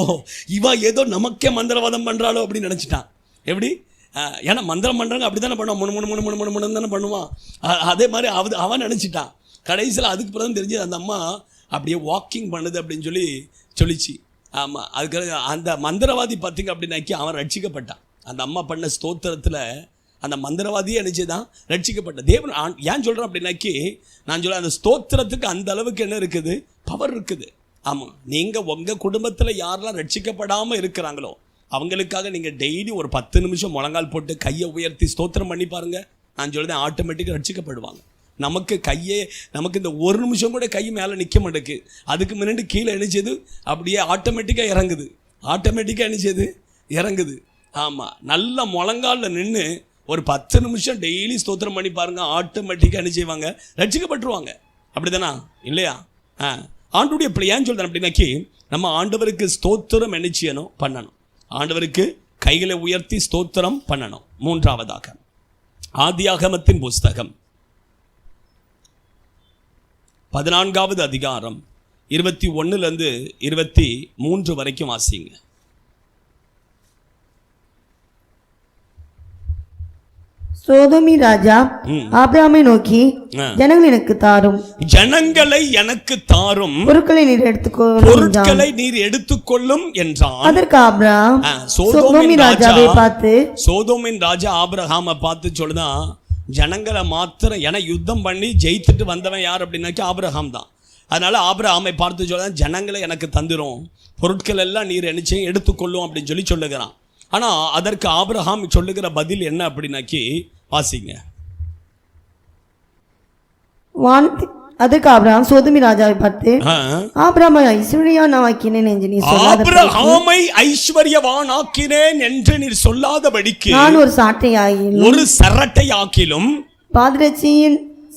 இவா ஏதோ நமக்கே மந்திரவாதம் பண்ணுறாளோ அப்படின்னு நினச்சிட்டான். எப்படி? ஏன்னா மந்திரம் பண்ணுறாங்க அப்படி தானே பண்ணுவான், முன்னு தானே பண்ணுவான். அதே மாதிரி அவன் நினச்சிட்டான். கடைசியில் அதுக்கு பிறகு தெரிஞ்சு அந்த அம்மா அப்படியே வாக்கிங் பண்ணுது அப்படின்னு சொல்லிச்சு. ஆமாம், அதுக்கு அந்த மந்திரவாதி பார்த்திங்க அப்படின்னாக்கி அவன் ரட்சிக்கப்பட்டான். அந்த அம்மா பண்ண ஸ்தோத்திரத்தில் அந்த மந்திரவாதியே நினச்சி தான் ரட்சிக்கப்பட்ட. தேவன் ஏன் சொல்கிறேன் அப்படின்னாக்கி நான் சொல்ல அந்த ஸ்தோத்திரத்துக்கு அந்த அளவுக்கு என்ன இருக்குது? பவர் இருக்குது. ஆமாம், நீங்கள் உங்கள் குடும்பத்தில் யாரெல்லாம் ரட்சிக்கப்படாமல் இருக்கிறாங்களோ அவங்களுக்காக நீங்கள் டெய்லி ஒரு 10 நிமிஷம் முழங்கால் போட்டு கையை உயர்த்தி ஸ்தோத்திரம் பண்ணி பாருங்கள். நான் சொல்லுறேன், ஆட்டோமேட்டிக்காக ரட்சிக்கப்படுவாங்க. நமக்கு இந்த ஒரு நிமிஷம் கூட கை மேலே நிற்க மாட்டேக்கு. அதுக்கு முன்னாடி கீழே இணைச்சது அப்படியே ஆட்டோமேட்டிக்காக இறங்குது. ஆமாம், நல்ல முழங்காலில் நின்று ஒரு 10 நிமிஷம் டெய்லி ஸ்தோத்திரம் பண்ணி பாருங்கள். ஆட்டோமேட்டிக்காக என்ன செய்வாங்க? ரட்சிக்கப்பட்டுருவாங்க. அப்படி தானா இல்லையா? ஆண்டவருடைய பிள்ளை ஏன் சொல்கிறேன் அப்படின்னாக்கி, நம்ம ஆண்டவருக்கு ஸ்தோத்திரம் என்ன செய்யணும்? பண்ணணும். ஆண்டவருக்கு கைகளை உயர்த்தி ஸ்தோத்திரம் பண்ணணும். மூன்றாவதாக ஆதியாகமத்தின் புஸ்தகம் 14வது அதிகாரம் 21 23 வரைக்கும் வாசிங்க.
சோதோமின் ராஜா ஆபிரகாமை நோக்கி, ஜனங்களை எனக்கு தாரும், பொருட்களை நீர் எடுத்துக்கொள்ளும் என்றான். அதற்கு ஆபிரகாம் சோதோமின் ராஜா ஆபிரகாமை பார்த்து சொல்லுதான், ஜனங்களை மாத்திரம் என யுத்தம் பண்ணி ஜெயித்துட்டு வந்தவன் யார் அப்படின்னாக்கி ஆபிரகாம் தான். அதனால ஆபிரகாமை பார்த்து சொல்லுதான், ஜனங்களை எனக்கு தந்துரும், பொருட்கள் எல்லாம் நீர் என்ன எடுத்துக்கொள்ளும் அப்படின்னு சொல்லுகிறான். ஆனால் அதற்கு ஆபிரகாம் சொல்லுகிற பதில் என்ன அப்படின்னாக்கி வாசிங்க. அதற்கு ஆபிரகாம் சோதோமின் ராஜாவை பார்த்து, ஆபிரகாமை ஐஸ்வர்யவானாக்கினேன் என்று நீர் சொல்லாதபடிக்கு நான் ஒரு சரட்டையாக்கிலும்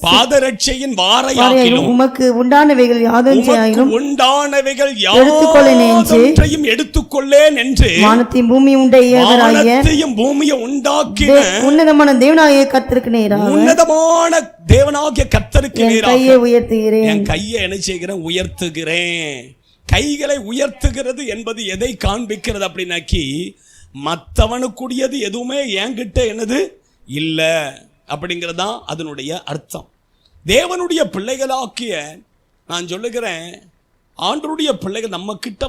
பாதரட்சையின் வாரையாக்கிலும் உமக்கு உண்டானவைகள் யாதொன்றையும் எடுத்துக்கொள்ளேன் என்று வானத்தையும் பூமியும் உண்டாக்கின உன்னதமான தேவனாகிய கர்த்தருக்கு நேராக கையை உயர்த்துகிறேன். என் கையை என்ன செய்கிறேன்? உயர்த்துகிறேன். கைகளை உயர்த்துகிறது என்பது எதை காண்பிக்கிறது அப்படின்னாக்கி, மற்றவனுக்குரியது எதுவுமே என்கிட்ட என்னது இல்லை அப்படிங்கிறதான் அதனுடைய அர்த்தம். தேவனுடைய பிள்ளைகளாக்கிய நான் சொல்லுகிறேன், ஆண்டவருடைய பிள்ளைகள் நம்ம கிட்ட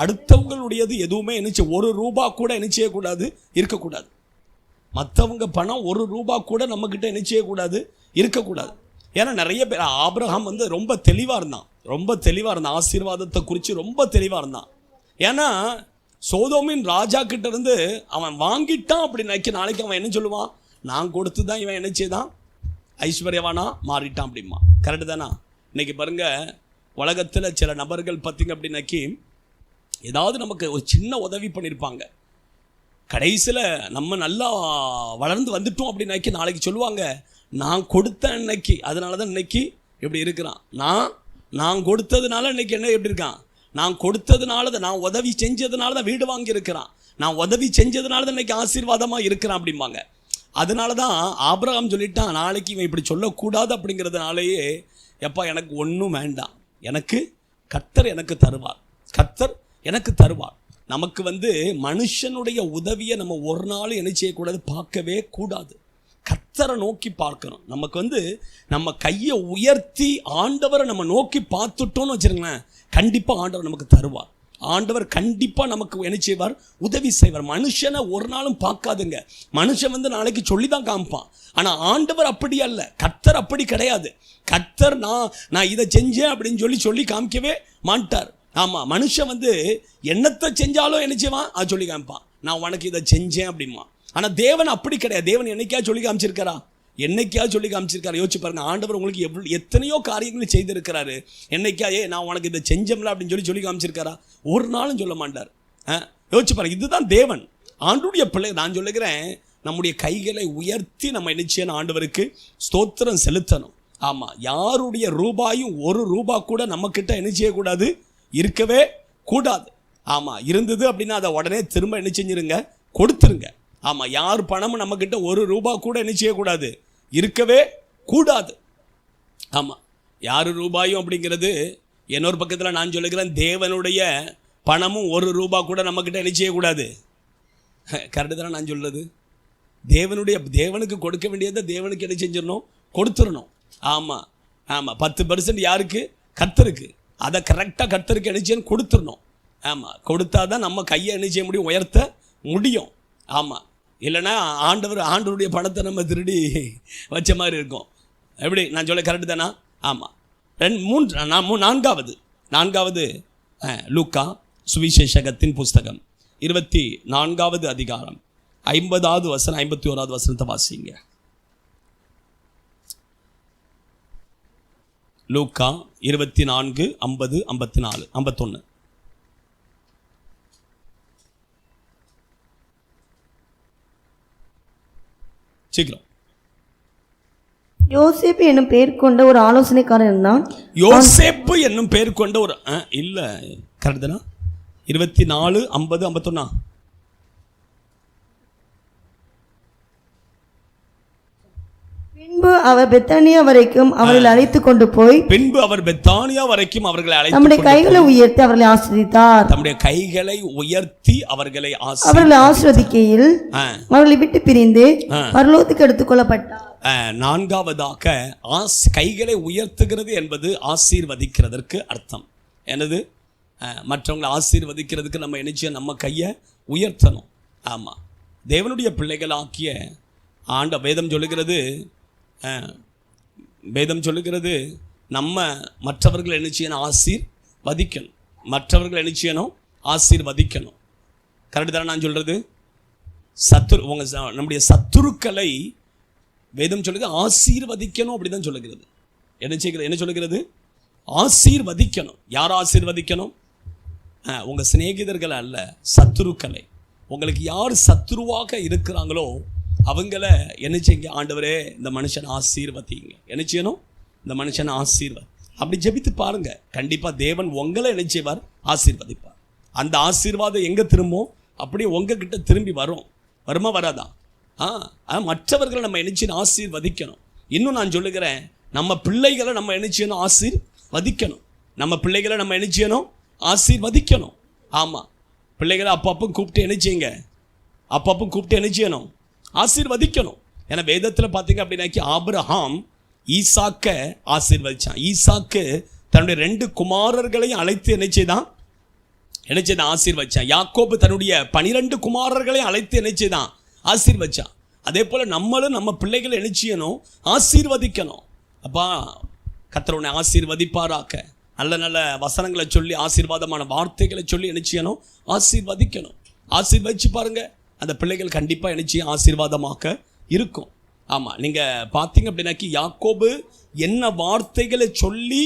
அடுத்தவங்களுடையது எதுவுமே ஒரு ரூபா கூட என்ன செய்யக்கூடாது, இருக்கக்கூடாது. மற்றவங்க பணம் ஒரு ரூபா கூட நம்ம கிட்ட என்ன செய்யக்கூடாது, இருக்கக்கூடாது. ஏன்னா நிறைய பேர், ஆபிரகாம் ரொம்ப தெளிவாக இருந்தான், ஆசீர்வாதத்தை குறித்து ரொம்ப தெளிவாக இருந்தான். ஏன்னா சோதோமின் ராஜா கிட்ட இருந்து அவன் வாங்கிட்டான் அப்படின்னாக்கி நாளைக்கு அவன் என்ன சொல்லுவான்? நான் கொடுத்து தான் இவன் என்ன செய்தான்? ஐஸ்வர்யவானா மாறிட்டான் அப்படிமா. கரெக்டு தானா? இன்னைக்கு பாருங்க, உலகத்தில் சில நபர்கள் பார்த்திங்க அப்படின்னாக்கி ஏதாவது நமக்கு ஒரு சின்ன உதவி பண்ணியிருப்பாங்க. கடைசியில் நம்ம நல்லா வளர்ந்து வந்துட்டோம் அப்படின்னாக்கி நாளைக்கு சொல்லுவாங்க, நான் கொடுத்த இன்னைக்கு, அதனால தான் இன்னைக்கு எப்படி இருக்கிறான். நான் கொடுத்ததுனால இன்னைக்கு என்ன எப்படி இருக்கான்? நான் கொடுத்ததுனால தான், நான் உதவி செஞ்சதுனால தான் வீடு வாங்கியிருக்கிறான், நான் உதவி செஞ்சதுனால தான் இன்னைக்கு ஆசீர்வாதமாக இருக்கிறான் அப்படிம்பாங்க. அதனால தான் ஆபிரகாம் சொல்லிட்டான், நாளைக்கு இவன் இப்படி சொல்லக்கூடாது அப்படிங்கிறதுனாலேயே, எப்பா எனக்கு ஒன்றும் வேண்டாம், எனக்கு கர்த்தர் எனக்கு தருவார். நமக்கு மனுஷனுடைய உதவியை நம்ம ஒரு நாள் என்ன செய்யக்கூடாது, பார்க்கவே கூடாது. கர்த்தரை நோக்கி பார்க்கணும். நமக்கு நம்ம கையை உயர்த்தி ஆண்டவரை நம்ம நோக்கி பார்த்துட்டோன்னு வச்சுருங்களேன், கண்டிப்பாக ஆண்டவர் நமக்கு தருவார். ஆண்டவர் கண்டிப்பாக நமக்கு என்ன செய்வார்? உதவி செய்வார். மனுஷனை ஒரு நாளும் பார்க்காதுங்க. மனுஷன் நாளைக்கு சொல்லி தான் காமிப்பான். ஆனால் ஆண்டவர் அப்படி அல்ல, கர்த்தர் அப்படி கிடையாது. கர்த்தர் நான் இதை செஞ்சேன் அப்படின்னு சொல்லி காமிக்கவே மாட்டார். ஆமாம், மனுஷன் என்னத்தை செஞ்சாலும் என்ன செய்வான்? அது சொல்லி காமிப்பான், நான் உனக்கு இதை செஞ்சேன் அப்படிமா. ஆனால் தேவன் அப்படி கிடையாது. தேவன் என்னைக்காவது சொல்லி காமிச்சிருக்காரா? யோசிச்சு பாருங்க. ஆண்டவர் உங்களுக்கு எத்தனையோ காரியங்கள் செய்திருக்கிறாரு. என்னைக்காயே நான் உனக்கு இதை செஞ்சோம்ல அப்படின்னு சொல்லி காமிச்சிருக்காரா? ஒரு நாளும் சொல்ல மாட்டார். யோசிச்சு பாருங்க. இதுதான் தேவன். ஆண்டவருடைய பிள்ளை நான் சொல்லுகிறேன், நம்முடைய கைகளை உயர்த்தி நம்ம என்ன செய்யணும்? ஆண்டவருக்கு ஸ்தோத்திரம் செலுத்தணும். ஆமாம், யாருடைய ரூபாயும் ஒரு ரூபா கூட நம்மக்கிட்ட என்ன செய்யக்கூடாது, இருக்கவே கூடாது. ஆமாம், இருந்தது அப்படின்னா அதை உடனே திரும்ப என்ன செஞ்சிருங்க? கொடுத்துருங்க. ஆமாம், யார் பணமும் நம்மக்கிட்ட ஒரு ரூபா கூட என்ன செய்யக்கூடாது, இருக்கவே கூடாது. ஆமாம், யார் ரூபாயும் அப்படிங்கிறது இன்னொரு பக்கத்தில் நான் சொல்லுகிறேன், தேவனுடைய பணமும் ஒரு ரூபா கூட நம்மக்கிட்ட என்ன செய்யக்கூடாது. கரெக்டு தானே நான் சொல்கிறது? தேவனுக்கு கொடுக்க வேண்டியதை தேவனுக்கு என்ன செஞ்சிடணும்? கொடுத்துடணும். ஆமாம் ஆமாம், 10% யாருக்கு? கர்த்தருக்கு. அதை கரெக்டாக கர்த்தருக்கு என்ன செய்யணும்? கொடுத்துடணும். ஆமாம், கொடுத்தா தான் நம்ம கையை என்ன செய்ய முடியும்? உயர்த்த முடியும். ஆமாம், இல்லைன்னா ஆண்டவருடைய பணத்தை நம்ம திருடி வச்ச மாதிரி இருக்கும். எப்படி நான் சொல்ல கரெக்டு தானா? ஆமாம். 4வது 4வது லூக்கா சுவிசேஷகத்தின் புஸ்தகம் 24வது அதிகாரம் 50வது வசனம் 51வது வசனத்தை வாசிங்க. லூக்கா 24, 50, 54, 51. சீக்கிரம்.
யோசேப்பு என்னும் பெயர் கொண்ட ஒரு ஆலோசனைக்காரன் இருந்தான்.
யோசேப்பு என்னும் பெயர் கொண்ட ஒரு இல்ல கரெக்டுதானா? 24, 50, 51.
பின்பு அவர் பெத்தானியா வரைக்கும் அவர்களை அழைத்து கொண்டு போய் நம்முடைய கைகளை உயர்த்தி அவர்களை ஆசீர்வதித்தார்.
தம்முடைய கைகளை உயர்த்தி அவர்களை
ஆசீர்வதிக்கையில் அவர்களை விட்டு பிரிந்து பரலோகத்துக்கு எடுத்துக் கொள்ளப்பட்டார்.
4வதாக கைகளை உயர்த்துகிறது என்பது ஆசீர்வதிக்கிறதற்கு அர்த்தம். என்னது? மற்றவங்களை ஆசீர்வதிக்கிறதுக்கு நம்ம நினைச்ச நம்ம கையை உயர்த்தணும். ஆமாம், தேவனுடைய பிள்ளைகள் ஆக்கிய வேதம் சொல்லுகிறது நம்ம மற்றவர்கள் என்ன செய்யணும்? ஆசீர்வதிக்கணும். மற்றவர்கள் என்ன செய்யணும்? ஆசீர்வதிக்கணும். கரெக்டு தானே நான் சொல்கிறது? நம்முடைய சத்துருக்களை வேதம் சொல்லுது ஆசீர்வதிக்கணும், அப்படி தான் சொல்லுகிறது. என்ன சொல்லுகிறது? ஆசீர்வதிக்கணும். யார் ஆசீர்வதிக்கணும்? உங்கள் சிநேகிதர்கள் அல்ல, சத்துருக்களை. உங்களுக்கு யார் சத்துருவாக இருக்கிறாங்களோ அவங்கள என்ன செய்யுங்க? ஆண்டவரே இந்த மனுஷனை ஆசீர்வதிங்க. என்ன செய்யணும்? இந்த மனுஷனை ஆசீர்வாத். அப்படி ஜெபித்து பாருங்க, கண்டிப்பாக தேவன் உங்களை என்ன செய்வார்? ஆசீர்வதிப்பார். அந்த ஆசீர்வாதம் எங்கே திரும்பும்? அப்படியே உங்ககிட்ட திரும்பி வருமா வராதா? மற்றவர்களை நம்ம என்ன செய்யணும்? ஆசீர்வதிக்கணும். இன்னும் நான் சொல்லுகிறேன், நம்ம பிள்ளைகளை நம்ம என்ன செய்யணும்? ஆசீர்வதிக்கணும். நம்ம பிள்ளைகளை நம்ம என்ன செய்யணும்? ஆசீர்வதிக்கணும். ஆமாம், பிள்ளைகளை அப்பப்போ கூப்பிட்டு என்ன செய்யுங்க? அப்பப்போ கூப்பிட்டு என்ன செய்யணும்? ஆசீர்வதிக்கணும். ஏன்னா வேதத்தில் பார்த்தீங்க அப்படின்னாக்கி ஆபிரகாம் ஈசாக்கை ஆசீர்வதிச்சான். ஈசாக்கு தன்னுடைய 2 குமாரர்களையும் அழைத்து என்ன செய்தான்? ஆசீர்வதிச்சான். யாக்கோபு தன்னுடைய 12 குமாரர்களையும் அழைத்து என்ன செய்தான்? ஆசீர்வதிச்சான். அதே போல் நம்மளும் நம்ம பிள்ளைகளை என்ன செய்யணும்? ஆசீர்வதிக்கணும். அப்பா கர்த்தர் உன்னை ஆசீர்வதிப்பாராக்க. நல்ல நல்ல வசனங்களை சொல்லி, ஆசீர்வாதமான வார்த்தைகளை சொல்லி என்ன செய்யணும்? ஆசீர்வதிக்கணும். ஆசீர்வதிச்சு பாருங்க, அந்த பிள்ளைகள் கண்டிப்பாக என்ன செய்யும்? ஆசீர்வாதமாக இருக்கும். ஆமாம், நீங்கள் பார்த்தீங்க அப்படின்னாக்கி யாக்கோபு என்ன வார்த்தைகளை சொல்லி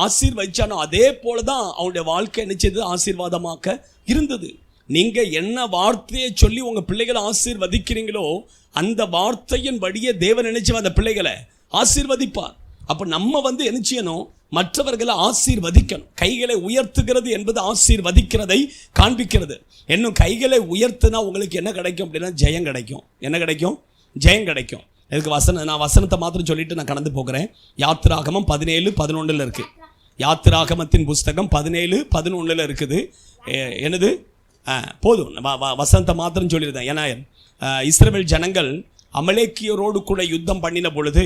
ஆசீர்வதிச்சானோ அதே போல தான் அவனுடைய வாழ்க்கை என்ன செய்தது? ஆசீர்வாதமாக இருந்தது. நீங்கள் என்ன வார்த்தையை சொல்லி உங்கள் பிள்ளைகளை ஆசீர்வதிக்கிறீங்களோ அந்த வார்த்தையின் படியே தேவன் நினைச்சு அந்த பிள்ளைகளை ஆசீர்வதிப்பார். அப்போ நம்ம என்ன செய்யணும்? மற்றவர்களை ஆசீர்வதிக்கணும். கைகளை உயர்த்துகிறது என்பது ஆசீர்வதிக்கிறதை காண்பிக்கிறது. இன்னும் கைகளை உயர்த்தினா உங்களுக்கு என்ன கிடைக்கும் அப்படின்னா ஜெயம் கிடைக்கும். என்ன கிடைக்கும்? ஜெயம் கிடைக்கும். இதுக்கு நான் வசனத்தை மாத்திரம் சொல்லிட்டு நான் கடந்து போகிறேன். யாத்திராகமம் 17:11 இருக்குது. யாத்திராகமத்தின் புஸ்தகம் 17:11 இருக்குது. என்னது? போதும், வசனத்தை மாத்திரம் சொல்லியிருந்தேன். ஏன்னா இஸ்ரவேல் ஜனங்கள் அமலேக்கியரோடு கூட யுத்தம் பண்ணின பொழுது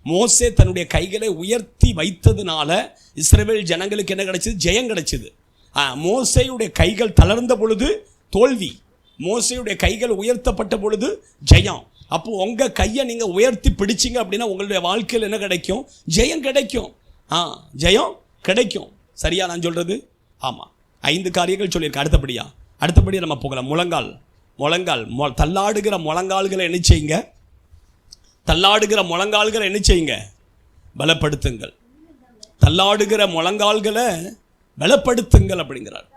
மோசே தன்னுடைய கைகளை உயர்த்தி வைத்ததுனால இஸ்ரவேல் ஜனங்களுக்கு என்ன கிடைச்சது? ஜெயம் கிடைச்சது. மோசேயுடைய கைகள் தளர்ந்த பொழுது தோல்வி, மோசேயுடைய கைகள் உயர்த்தப்பட்ட பொழுது ஜெயம். அப்போ உங்கள் கையை நீங்கள் உயர்த்தி பிடிச்சிங்க அப்படின்னா உங்களுடைய வாழ்க்கையில் என்ன கிடைக்கும்? ஜெயம் கிடைக்கும். ஜெயம் கிடைக்கும். சரியா நான் சொல்கிறது? ஆமாம், 5 காரியங்கள் சொல்லியிருக்கேன். அடுத்தபடியாக நம்ம போகலாம். முழங்கால் தள்ளாடுகிற முழங்கால்களை என்ன செய்யுங்க? பலப்படுத்துங்கள். தள்ளாடுகிற முழங்கால்களை பலப்படுத்துங்கள் அப்படிங்கிறார்.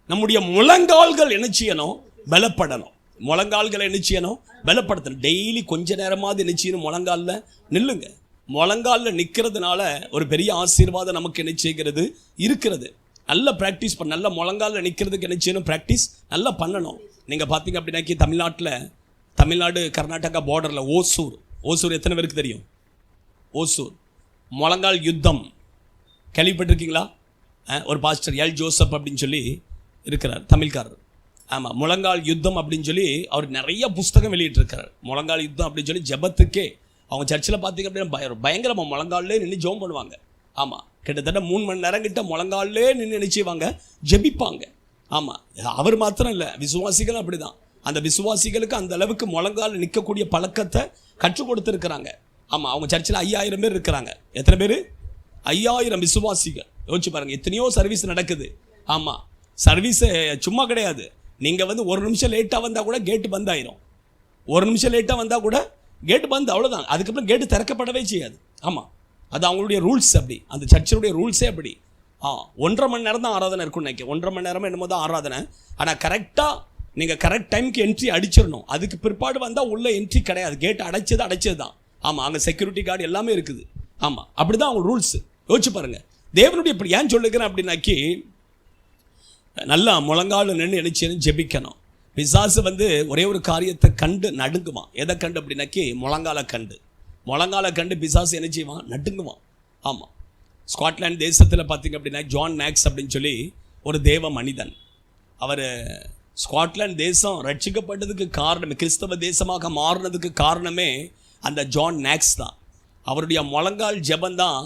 நம்முடைய முழங்கால்கள் என்ன செய்யணும்? பலப்படணும். முழங்கால்களை என்ன செய்யணும்? பலப்படுத்தணும். டெய்லி கொஞ்ச நேரமாவது என்ன செய்யணும்? முழங்காலில் நில்லுங்க. முழங்காலில் நிற்கிறதுனால ஒரு பெரிய ஆசீர்வாதம் நமக்கு என்ன செய்கிறது? இருக்கிறது. நல்லா ப்ராக்டிஸ் பண்ண, நல்ல முழங்காலில் நிற்கிறதுக்கு என்ன செய்யணும்? ப்ராக்டிஸ் நல்லா பண்ணணும். நீங்கள் பார்த்தீங்க அப்படின்னாக்கி தமிழ்நாடு கர்நாடகா பார்டரில் ஓசூர் எத்தனை பேருக்கு தெரியும்? ஓசூர் முழங்கால் யுத்தம் கேள்விப்பட்டிருக்கீங்களா? ஒரு பாஸ்டர் எல் ஜோசப் அப்படின்னு சொல்லி இருக்கிறார், தமிழ்காரர். ஆமாம், முழங்கால் யுத்தம் அப்படின்னு சொல்லி அவர் நிறைய புஸ்தகம் வெளியிட்டிருக்கிறார். முழங்கால் யுத்தம் அப்படின்னு சொல்லி ஜெபத்துக்கே அவங்க சர்ச்சில் பார்த்தீங்க அப்படின்னா பயங்கரமாக முழங்கால்லே நின்று ஜெபம் பண்ணுவாங்க. ஆமாம், கிட்டத்தட்ட 3 மணி நேரம் கிட்ட முழங்கால்லே நின்று நினைச்சுவாங்க, ஜெபிப்பாங்க. ஆமாம், அவர் மாத்திரம் இல்லை, விசுவாசிகளும் அப்படி தான். அந்த விசுவாசிகளுக்கு அந்த அளவுக்கு முழங்கால் நிற்கக்கூடிய பழக்கத்தை கற்றுக் கொடுத்துருக்குறாங்க. ஆமாம், அவங்க சர்ச்சில் 5000 பேர் இருக்கிறாங்க. எத்தனை பேர்? 5000 விசுவாசிகள். யோசிச்சு பாருங்க, எத்தனையோ சர்வீஸ் நடக்குது. ஆமாம், சர்வீஸ் சும்மா கிடையாது. நீங்கள் வந்து ஒரு நிமிஷம் லேட்டாக வந்தால் கூட கேட்டு பந்த் ஆயிரும். ஒரு நிமிஷம் லேட்டாக வந்தால் கூட கேட்டு பந்த், அவ்வளோதான். அதுக்கப்புறம் கேட்டு திறக்கப்படவே செய்யாது. ஆமாம், அது அவங்களுடைய ரூல்ஸ். அப்படி அந்த சர்ச்சினுடைய ரூல்ஸே அப்படி. 1.5 மணி நேரம் தான் ஆராதனை இருக்குன்னு நினைக்கிறேன். 1.5 மணி நேரமாக என்னமோ தான் ஆராதனை. ஆனால் கரெக்டாக நீங்கள் கரெக்ட் டைமுக்கு என்ட்ரி அடிச்சிடணும். அதுக்கு பிற்பாடு வந்தால் உள்ள என்ட்ரி கிடையாது. கேட்டு அடைச்சது தான். ஆமாம், அங்கே செக்யூரிட்டி கார்டு எல்லாமே இருக்குது. ஆமாம், அப்படி தான் அவங்க ரூல்ஸ். யோசிச்சு பாருங்கள். தேவனுடைய இப்படி ஏன் சொல்லுகிறேன் அப்படின்னாக்கி, நல்லா முழங்கால் நின்று நினைச்சேன்னு ஜெபிக்கணும். பிசாசு வந்து ஒரே ஒரு காரியத்தை கண்டு நடுங்குவான். எதை கண்டு அப்படின்னாக்கி, முழங்கால கண்டு பிசாசு என்ன செய்வான்? நடுங்குவான். ஆமாம், ஸ்காட்லாந்து தேசத்தில் பார்த்தீங்க அப்படின்னா ஜான் நாக்ஸ் அப்படின்னு சொல்லி ஒரு தேவ மனிதன். அவர் ஸ்காட்லாந்து தேசம் ரட்சிக்கப்பட்டதுக்கு காரணம், கிறிஸ்தவ தேசமாக மாறினதுக்கு காரணமே அந்த ஜான் நாக்ஸ் தான். அவருடைய முழங்கால் ஜெபந்தான்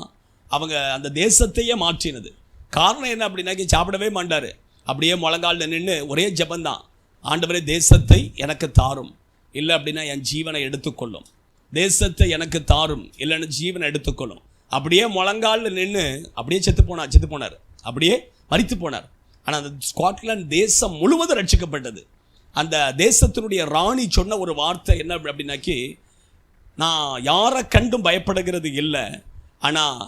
அவங்க அந்த தேசத்தையே மாற்றினது. காரணம் என்ன அப்படின்னாக்கி, சாப்பிடவே மாட்டார். அப்படியே முழங்கால் நின்று ஒரே ஜெபந்தான். ஆண்டவரே, தேசத்தை எனக்கு தாரும், இல்லை அப்படின்னா என் ஜீவனை எடுத்துக்கொள்ளும். தேசத்தை எனக்கு தாரும், இல்லைன்னு ஜீவனை எடுத்துக்கொள்ளும். அப்படியே முழங்கால் நின்று அப்படியே செத்து போனார், அப்படியே மரித்து போனார். ஆனால் அந்த ஸ்காட்லாந்து தேசம் முழுவதும் ரட்சிக்கப்பட்டது. அந்த தேசத்தினுடைய ராணி சொன்ன ஒரு வார்த்தை என்ன அப்படின்னாக்கி, நான் யாரை கண்டும் பயப்படுகிறது இல்லை, ஆனால்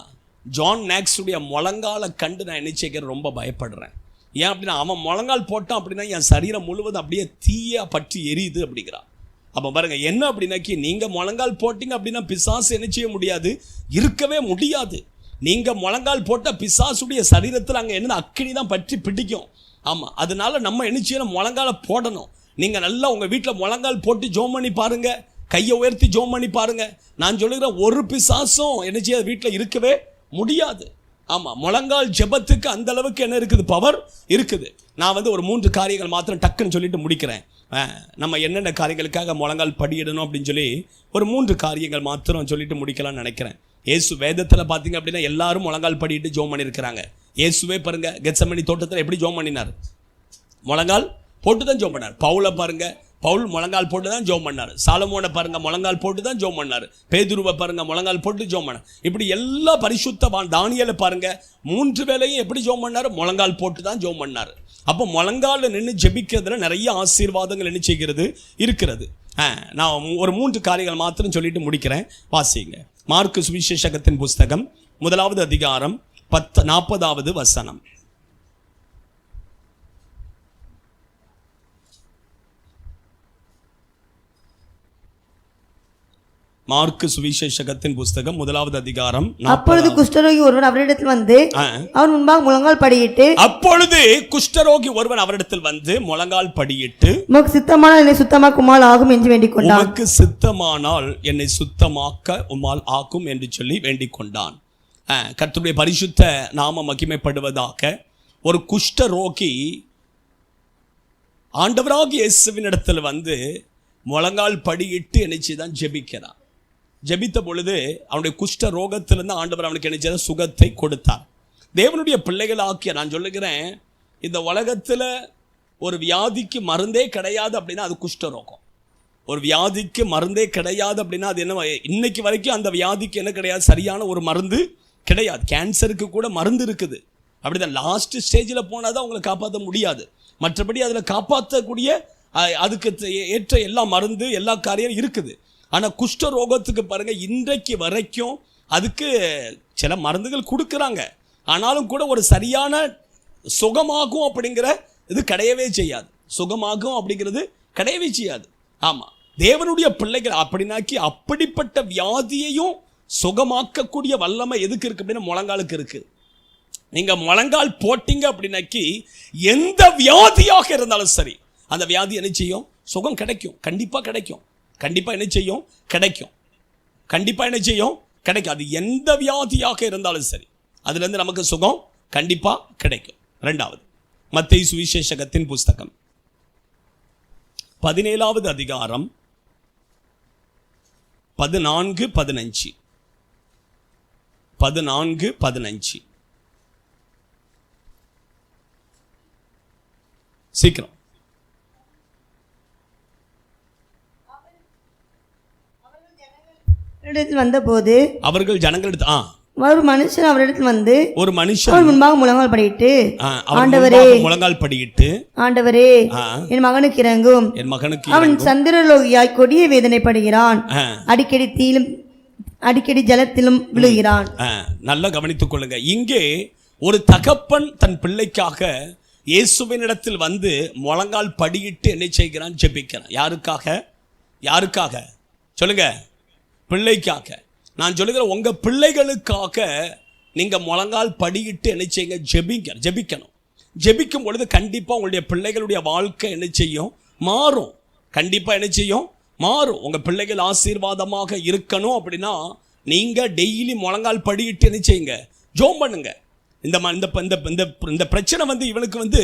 ஜான் நாக்ஸுடைய முழங்காலை கண்டு நான் என்ன செய்கிறேன், ரொம்ப பயப்படுறேன். ஏன் அப்படின்னா, அவன் முழங்கால் போட்டான் அப்படின்னா என் சரீரம் முழுவதும் அப்படியே தீயா பற்றி எரியுது அப்படிங்கிறான். அப்போ பாருங்க, என்ன அப்படின்னாக்கி, நீங்கள் முழங்கால் போட்டிங்க அப்படின்னா பிசாசு என்ன செய்ய முடியாது, இருக்கவே முடியாது. நீங்கள் முழங்கால் போட்டால் பிசாசுடைய சரீரத்தில் அங்கே என்ன அக்கினி தான் பற்றி பிடிக்கும். ஆமாம், அதனால நம்ம என்ன செய்யணும், முழங்கால போடணும். நீங்கள் நல்லா உங்கள் வீட்டில் முழங்கால் போட்டு ஜோம் பண்ணி பாருங்கள், கையை உயர்த்தி ஜோம் பண்ணி பாருங்கள். நான் சொல்லுகிறேன், ஒரு பிசாசும் என்ன செய்ய வீட்டில் இருக்கவே முடியாது. ஆமாம், முழங்கால் ஜெபத்துக்கு அந்த அளவுக்கு என்ன இருக்குது, பவர் இருக்குது. நான் வந்து ஒரு 3 காரியங்கள் மாத்திரம் டக்குன்னு சொல்லிட்டு முடிக்கிறேன். நம்ம என்னென்ன காரியங்களுக்காக முழங்கால் படியிடணும் அப்படின்னு சொல்லி ஒரு 3 காரியங்கள் மாத்திரம் சொல்லிட்டு முடிக்கலாம்னு நினைக்கிறேன். இயேசு வேதத்தில் பார்த்தீங்க அப்படின்னா எல்லாரும் முழங்கால் படிட்டு ஜோம் பண்ணியிருக்கிறாங்க. இயேசுவே பாருங்க, கெத்சமனி தோட்டத்தில் எப்படி ஜோம் பண்ணினார், முழங்கால் போட்டு தான் ஜோம் பண்ணார். பவுலை பாருங்க, பவுல் முழங்கால் போட்டு தான் ஜோம் பண்ணார். சாலமோனை பாருங்க, முழங்கால் போட்டு தான் ஜோம் பண்ணார். பேதுருவை பாருங்க, முழங்கால் போட்டு ஜோம் பண்ணார். இப்படி எல்லா பரிசுத்தவான் தானியேலை பாருங்க, 3 வேளையும் எப்படி ஜோம் பண்ணார், முழங்கால் போட்டு தான் ஜோம் பண்ணார். அப்போ முழங்கால நின்று ஜெபிக்கிறதுல நிறைய ஆசீர்வாதங்கள் என்ன செய்கிறது, இருக்கிறது. நான் ஒரு 3 காரியங்கள் மாத்திரம் சொல்லிட்டு முடிக்கிறேன். வாசிங்க. மார்க்கு சுவிசேஷகத்தின் புஸ்தகம் 1வது அதிகாரம் 40வது வசனம். மார்க்கு சுவிசேஷகத்தின் புஸ்தகம் 1வது அதிகாரம்.
அப்பொழுது குஷ்டரோகி ஒருவன் அவரிடத்தில் வந்து அவன் முன்பாக முழங்கால் படியிட்டு உமக்கு சித்தமானால் என்னை சுத்தமாக்குமால் ஆகும் என்று வேண்டிக் கொண்டான்.
உமக்கு சித்தமானால் என்னை சுத்தமாக்க உம்மால் ஆகும் என்று சொல்லி வேண்டிக் கொண்டான். கர்த்தருடைய பரிசுத்த நாம மகிமைப்படுவதாக. ஒரு குஷ்டரோகி ஆண்டவராகிய இயேசுவின் இடத்தில் வந்து முழங்கால் படியிட்டு என்னை தான் ஜெபிக்கிறான். ஜெபித்த பொழுது அவனுடைய குஷ்ட ரோகத்திலிருந்து ஆண்டவர் அவனுக்கு என்ன செய்த சுகத்தை கொடுத்தார். தேவனுடைய பிள்ளைகளாக்கிய நான் சொல்லுகிறேன், இந்த உலகத்தில் ஒரு வியாதிக்கு மருந்தே கிடையாது அப்படின்னா அது குஷ்டரோகம். ஒரு வியாதிக்கு மருந்தே கிடையாது அப்படின்னா அது என்ன, இன்னைக்கு வரைக்கும் அந்த வியாதிக்கு என்ன கிடையாது, சரியான ஒரு மருந்து கிடையாது. கேன்சருக்கு கூட மருந்து இருக்குது, அப்படிதான் லாஸ்ட் ஸ்டேஜில் போனால் தான் உங்களை காப்பாற்ற முடியாது. மற்றபடி அதில் காப்பாற்றக்கூடிய அதுக்கு ஏற்ற எல்லா மருந்து எல்லா காரியம் இருக்குது. ஆனால் குஷ்ட ரோகத்துக்கு பாருங்கள், இன்றைக்கு வரைக்கும் அதுக்கு சில மருந்துகள் கொடுக்குறாங்க, ஆனாலும் கூட ஒரு சரியான சுகமாகும் அப்படிங்கிற இது கிடையவே செய்யாது. சுகமாகும் அப்படிங்கிறது கிடையவே செய்யாது. ஆமாம், தேவனுடைய பிள்ளைகள் அப்படின்னாக்கி அப்படிப்பட்ட வியாதியையும் சுகமாக்கக்கூடிய வல்லமை எதுக்கு இருக்குது அப்படின்னா முழங்காலுக்கு இருக்குது. நீங்கள் முழங்கால் போட்டிங்க அப்படின்னாக்கி எந்த வியாதியாக இருந்தாலும் சரி அந்த வியாதி என்ன செய்யும், சுகம் கிடைக்கும். கண்டிப்பாக கிடைக்கும். கண்டிப்பாக என்ன செய்யும், கிடைக்கும். கண்டிப்பாக என்ன செய்யும், கிடைக்கும். அது எந்த வியாதியாக இருந்தாலும் சரி அதுலேருந்து நமக்கு சுகம் கண்டிப்பாக கிடைக்கும். 2வது மத்தேயு சுவிசேஷகத்தின் புஸ்தகம் 17வது அதிகாரம் 14-15 சீக்கிரம்.
வந்தபோது
அவர்கள் ஜனங்களிடத்தில்
ஒரு மனுஷன் அவரிடத்தில் வந்து
ஒரு மனுஷன்
அவர் முன்பாக முழங்கால் படியிட்டு,
அவர்
ஆண்டவரே,
முன்பாக முழங்கால் படியிட்டு,
ஆண்டவரே, என் மகனுக்கு இறங்கும்,
என் மகனுக்கு
அவன் சந்திரலோகியாய் கொடிய வேதனைப்படுகிறான், அடிக்கடி தீயிலும் அடிக்கடி ஜலத்திலும் விழுகிறான்.
நல்லா கவனித்துக் கொள்ளுங்க. இங்கே ஒரு தகப்பன் தன் பிள்ளைக்காக இயேசுவினிடத்தில் வந்து முழங்கால் படியிட்டு என்ன செய்கிறான்? ஜெபிக்கிறான். யாருக்காக? யாருக்காக சொல்லுங்க? பிள்ளைக்காக. நான் சொல்லுகிறேன், உங்க பிள்ளைகளுக்காக நீங்க முழங்கால் படியிட்டு என்ன செய்யுங்க? ஜெபிக்கணும். ஜெபிக்கும் பொழுது கண்டிப்பா உங்களுடைய பிள்ளைகளுடைய வாழ்க்கை என்ன செய்யும்? மாறும். கண்டிப்பா என்ன செய்யும்? மாறும். உங்க பிள்ளைகள் ஆசீர்வாதமாக இருக்கணும் அப்படின்னா நீங்க டெய்லி முழங்கால் படியிட்டு என்ன செய்யுங்க? ஜெபம் பண்ணுங்க. இந்த பிரச்சனை வந்து இவனுக்கு வந்து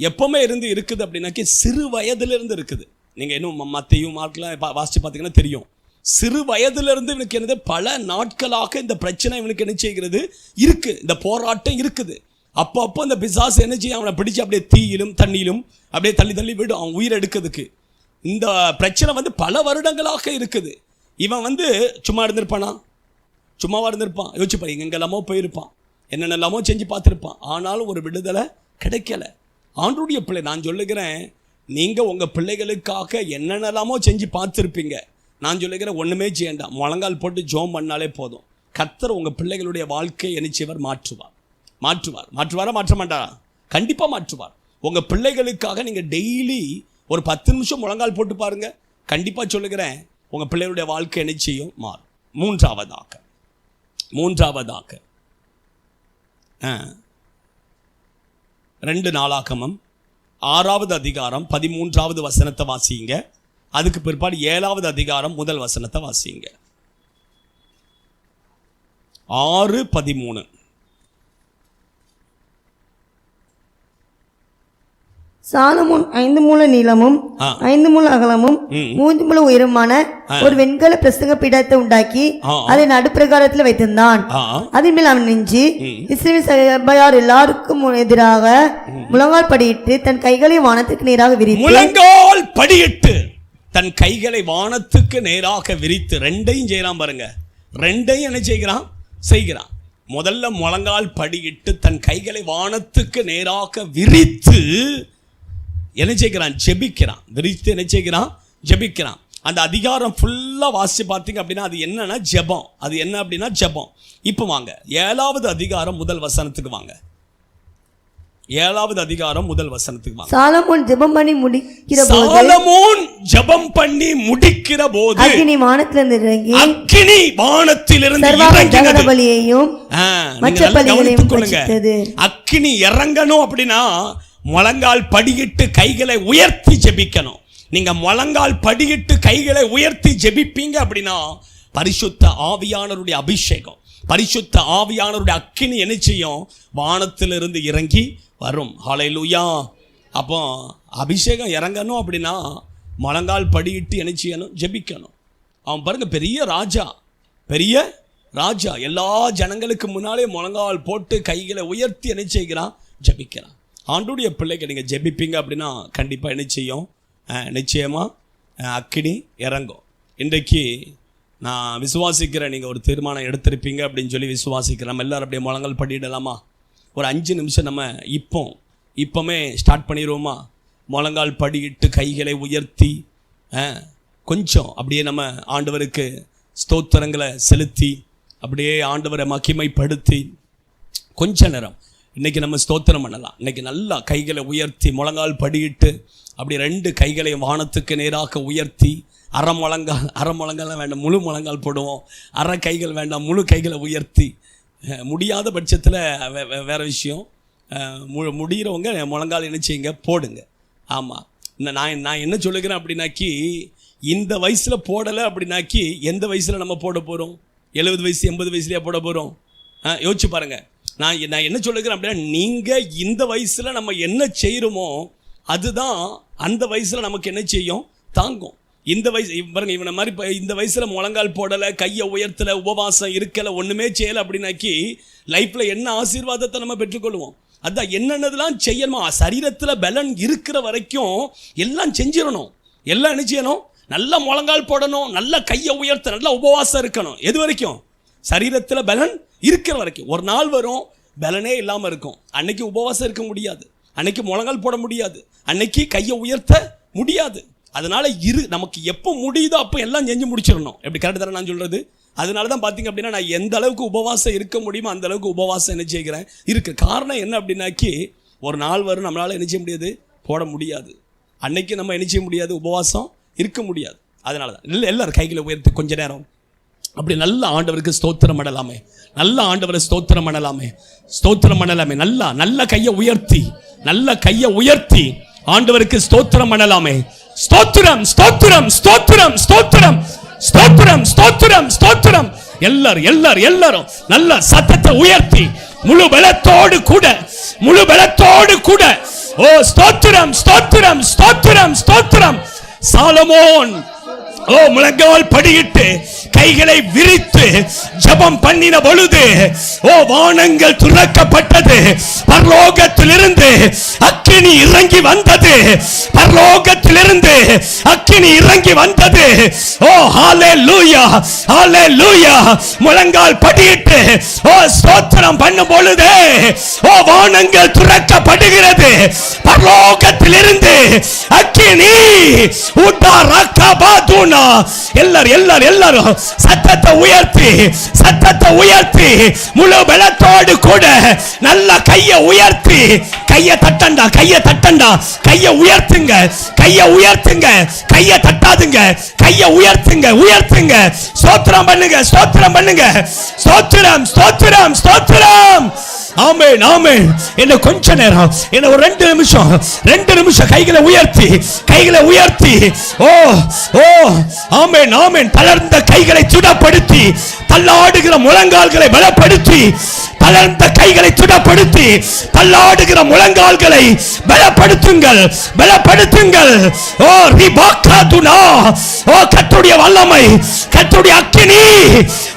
எப்பவுமே இருக்குது அப்படின்னாக்கி சிறு வயதிலிருந்து இருக்குது. நீங்க இன்னும் மத்தையும் மார்க்கெலாம் வாசிச்சு பார்த்தீங்கன்னா தெரியும். சிறு வயதிலிருந்து இவனுக்கு என்னது பல நாட்களாக இந்த பிரச்சனை இவனுக்கு என்ன செய்கிறது? இருக்கு. இந்த போராட்டம் இருக்குது. அப்போ அந்த பிசாசு என்ன செய்யும்? அவனை பிடிச்சி அப்படியே தீயிலும் தண்ணியிலும் அப்படியே தள்ளி விடும் அவன் உயிர் எடுக்கிறதுக்கு. இந்த பிரச்சனை வந்து பல வருடங்களாக இருக்குது. இவன் வந்து சும்மா இருந்திருப்பானா? சும்மாவா இருந்திருப்பான்? யோசிச்சு பாரு. எங்கெல்லாமோ போயிருப்பான், என்னென்னலாமோ செஞ்சு பார்த்துருப்பான். ஆனாலும் ஒரு விடுதலை கிடைக்கல. ஆண்டவருடைய பிள்ளை, நான் சொல்லுகிறேன், நீங்கள் உங்கள் பிள்ளைகளுக்காக என்னென்னலாமோ செஞ்சு பார்த்துருப்பீங்க. நான் சொல்லுகிறேன், ஒன்றுமே செய்யண்டாம். முழங்கால் போட்டு ஜெபம் பண்ணாலே போதும். கர்த்தர் உங்கள் பிள்ளைகளுடைய வாழ்க்கையை என்னச்சவர் மாற்றுவார். மாற்றுவாரா? மாற்ற மாட்டாரா? கண்டிப்பாக மாற்றுவார். உங்கள் பிள்ளைகளுக்காக நீங்கள் டெய்லி ஒரு 10 நிமிஷம் முழங்கால் போட்டு பாருங்க. கண்டிப்பாக சொல்லுகிறேன், உங்கள் பிள்ளைகளுடைய வாழ்க்கை என்ன செய்யும்? மாறும். மூன்றாவதாக 2 நாளாகமம் 6வது அதிகாரம் 13வது வசனத்தை வாசிங்க. அதுக்கு பிற்பாடு 7வது அதிகாரம் 1 வசனத்தை வாசிங்க. 6:13.
சாலமோன் 5 முழ நீளமும் 5 முழ அகலமும் 3 முழ உயரமான ஒரு வெண்கல பிரசங்க பீடத்தை உண்டாக்கி அதை நடுப்பிரகாரத்தில் வைத்திருந்தான். அதன் மேல் அவன் நெஞ்சு இஸ்ரவேல் சபையார் எல்லாருக்கும் எதிராக முழங்கால் படியிட்டு தன் கைகளை வானத்துக்கு நேராக
விரித்து ரெண்டையும் செய்யலாம் பாருங்க. ரெண்டையும் என்ன செய்கிறான்? முதல்ல முழங்கால் படியிட்டு தன் கைகளை வானத்துக்கு நேராக விரித்து என்ன செய்கிறான்? ஜெபிக்கிறான். விரித்து என்ன செய்கிறான்? ஜெபிக்கிறான். அந்த அதிகாரம் ஃபுல்லாக வாசித்து பார்த்தீங்க அப்படின்னா அது என்னன்னா ஜெபம். அது என்ன அப்படின்னா ஜெபம். இப்போ வாங்க 7வது அதிகாரம் 1 வசனத்துக்கு வாங்க. 7வது அதிகாரம் 1 வசனத்துக்கு வாங்க.
சாலமோன் ஜெபம் பண்ணி முடிக்கிற போது அக்கினி வானத்திலிருந்து இறங்கி பலியையும் மற்ற பலிகளையும் புசித்தது.
அக்கினி இறங்கணும் அப்படின்னா முழங்கால் படியிட்டு கைகளை உயர்த்தி ஜெபிக்கணும். நீங்க முழங்கால் படியிட்டு கைகளை உயர்த்தி ஜெபிப்பீங்க அப்படின்னா பரிசுத்த ஆவியானவருடைய அபிஷேகம், பரிசுத்த ஆவியானவருடைய அக்கினி என்ன செய்யும்? வானத்திலிருந்து இறங்கி வரும். ஹல்லேலூயா. அப்போ அபிஷேகம் இறங்கணும் அப்படின்னா முழங்கால் படியிட்டு என்ன செய்யணும்? ஜெபிக்கணும். அவன் பாருங்க, பெரிய ராஜா எல்லா ஜனங்களுக்கு முன்னாலே முழங்கால் போட்டு கைகளை உயர்த்தி என்ன செய்கிறான்? ஜெபிக்கிறான். ஆண்டவருடைய பிள்ளைக்கு நீங்கள் ஜெபிப்பீங்க அப்படின்னா கண்டிப்பாக என்ன செய்யும்? நிச்சயமாக அக்கினி இறங்கும். இன்றைக்கு நான் விசுவாசிக்கிறேன், நீங்கள் ஒரு தீர்மானம் எடுத்திருப்பீங்க அப்படின்னு சொல்லி விசுவாசிக்கிறேன். நம்ம எல்லோரும் அப்படியே முழங்கால் படியிடலாமா? ஒரு 5 நிமிஷம் நம்ம இப்போமே ஸ்டார்ட் பண்ணிடுவோமா? முழங்கால் படியிட்டு கைகளை உயர்த்தி கொஞ்சம் அப்படியே நம்ம ஆண்டவருக்கு ஸ்தோத்திரங்களை செலுத்தி அப்படியே ஆண்டவரை மகிமைப்படுத்தி கொஞ்ச நேரம் இன்றைக்கி நம்ம ஸ்தோத்திரம் பண்ணலாம். இன்றைக்கி நல்லா கைகளை உயர்த்தி முழங்கால் படியிட்டு அப்படி 2 கைகளையும் வானத்துக்கு நேராக உயர்த்தி அரை முழங்கால் வேண்டாம், முழு முழங்கால் போடுவோம். அரை கைகள் வேண்டாம், முழு கைகளை உயர்த்தி. முடியாத பட்சத்தில் வேறு விஷயம், முடிகிறவங்க முழங்கால் என்ன செய்யுங்க? போடுங்க. ஆமாம். நான் என்ன சொல்லுகிறேன் அப்படின்னாக்கி, இந்த வயசில் போடலை அப்படின்னாக்கி எந்த வயசில் நம்ம போட போகிறோம்? 70 வயசு 80 வயசுலேயே போட போகிறோம்? யோசிச்சு பாருங்கள். நான் என்ன சொல்லுகிறேன் அப்படின்னா, நீங்கள் இந்த வயசில் நம்ம என்ன செய்கிறோமோ அதுதான் அந்த வயசில் நமக்கு என்ன செய்யும்? தாங்கும். இந்த வயசு பாருங்க, இவனை மாதிரி இந்த வயசில் முழங்கால் போடலை, கையை உயர்த்தலை, உபவாசம் இருக்கலை, ஒன்றுமே செய்யலை அப்படின்னாக்கி லைஃப்பில் என்ன ஆசீர்வாதத்தை நம்ம பெற்றுக்கொள்வோம்? அதுதான் என்னென்னதெல்லாம் செய்யணுமா? சரீரத்தில் பலன் இருக்கிற வரைக்கும் எல்லாம் செஞ்சிடணும். எல்லாம் என்ன செய்யணும்? நல்லா முழங்கால் போடணும், நல்லா கையை உயர்த்த, நல்லா உபவாசம் இருக்கணும். எது வரைக்கும்? சரீரத்தில் பலன் இருக்கிற வரைக்கும். ஒரு நாள் வரும் பலனே இல்லாமல் இருக்கும். அன்னைக்கு உபவாசம் இருக்க முடியாது, அன்னைக்கு முழங்கால் போட முடியாது, அன்னைக்கு கையை உயர்த்த முடியாது. அதனால நமக்கு எப்போ முடியுதோ அப்போ எல்லாம் செஞ்சு முடிச்சிடணும். எப்படி கரெக்ட் தானே நான் சொல்றது? அதனால தான் பார்த்தீங்க அப்படின்னா நான் எந்த அளவுக்கு உபவாசம் இருக்க முடியுமோ அந்த அளவுக்கு உபவாசம் என்ன செய்கிறேன் இருக்கு. காரணம் என்ன அப்படின்னாக்கி ஒரு நாள் வரும் நம்மளால் என்ன செய்ய முடியாது, போட முடியாது. அன்னைக்கு நம்ம என்ன செய்ய முடியாது, உபவாசம் இருக்க முடியாது. அதனால தான் எல்லாரும் கைகளை உயர்த்தி கொஞ்ச நேரம் அப்படி நல்ல ஆண்டவருக்கு ஸ்தோத்திரம் பண்ணலாமே, நல்ல ஆண்டவரை ஸ்தோத்திரம் பண்ணலாமே, ஸ்தோத்திரம் பண்ணலாமே. நல்ல கையை உயர்த்தி, நல்ல கையை உயர்த்தி ஆண்டவருக்கு ஸ்தோத்திரம் பண்ணலாமே. ஸ்தோத்திரம் ஸ்தோத்திரம் ஸ்தோத்திரம் ஸ்தோத்திரம் ஸ்தோத்திரம் ஸ்தோத்திரம் ஸ்தோத்திரம். எல்லாரும் நல்ல சத்தத்தை உயர்த்தி முழு பலத்தோடு கூட ஓ ஸ்தோத்திரம் ஸ்தோத்திரம் ஸ்தோத்திரம் ஸ்தோத்திரம். சாலமோன் முழங்கால் படியிட்டு கைகளை விரித்து ஜெபம் பண்ணின பொழுது வானங்கள் திறக்கப்பட்டது, பரலோகத்திலிருந்து அக்கினி இறங்கி வந்தது, பரலோகத்திலிருந்து அக்கினி இறங்கி வந்தது. ஹalleluya ஹalleluya. முழங்கால் படியிட்டு ஸ்தோத்திரம் பண்ணும் பொழுது வானங்கள் திறக்கப்படுகிறது, பரலோகத்திலிருந்து அக்கினி உடாரகபாதுனா. எல்லாரும் சத்தத்தை உயர்த்தி முழு பலத்தோடு கூட நல்ல கையை உயர்த்தி, கையை தட்டண்டா, கையை உயர்த்துங்க, கையை தட்டாதுங்க, கையை உயர்த்துங்க. ஸ்தோத்திரம் பண்ணுங்க, ஸ்தோத்திரம். ஆமென் ஆமென். என்ன கொஞ்ச நேரம், என்ன ஒரு 2 நிமிஷம் கைகளை உயர்த்தி ஆமென் ஆமென். தளர்ந்த கைகளை சுடப்படுத்தி, தள்ளாடுகிற முழங்கால்களை பலப்படுத்தி, தளர்ந்த கைகளை சுடப்படுத்தி தள்ளாடுகிற முழங்கால்களை பலப்படுத்துங்கள். ரிபாகாதுனா. கர்த்தருடைய வல்லமை, கர்த்தருடைய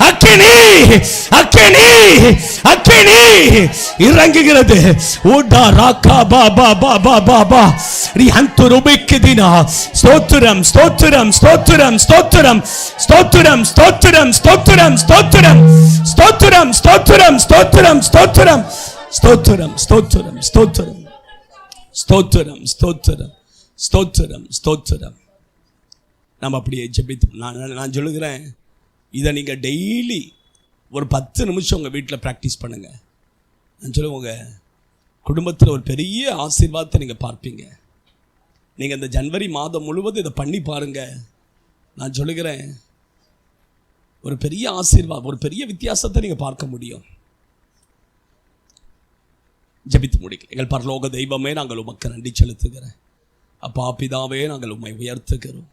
அக்கினி இறங்குகிறது. ஓடா ராகா பா பா பா பா பா பா ரிஹந்து ருபிக்கிதினா. ஸ்தோத்திரம் ஸ்தோத்திரம் ஸ்தோத்திரம் ஸ்தோத்திரம் ஸ்தோத்திரம் ஸ்தோத்திரம் ஸ்தோத்திரம் ஸ்தோத்திரம் ஸ்தோத்திரம் ஸ்தோத்திரம் ஸ்தோத்திரம் ஸ்தோத்திரம் ஸ்தோத்திரம் ஸ்தோத்திரம் ஸ்தோத்திரம் ஸ்தோத்திரம் ஸ்தோத்திரம் ஸ்தோத்திரம் ஸ்தோத்திரம். நம்ம அப்படியே ஜெபித்து நான் சொல்லுகிறேன், இதை நீங்கள் டெய்லி ஒரு 10 நிமிஷம் உங்கள் வீட்டில் ப்ராக்டிஸ் பண்ணுங்கள். நான் சொல்லுவேன், உங்கள் குடும்பத்தில் ஒரு பெரிய ஆசீர்வாதத்தை நீங்கள் பார்ப்பீங்க. நீங்கள் இந்த ஜனவரி மாதம் முழுவதும் இதை பண்ணி பாருங்கள். நான் சொல்லுகிறேன், ஒரு பெரிய ஆசீர்வாதம், ஒரு பெரிய வித்தியாசத்தை நீங்கள் பார்க்க முடியும். ஜெபித்து முடிக்க. எங்கள் பரலோக தெய்வமே, நாங்கள் உமக்கு நன்றி செலுத்துகிறேன். அப்பா பிதாவே, நாங்கள் உம்மை உயர்த்துகிறோம்.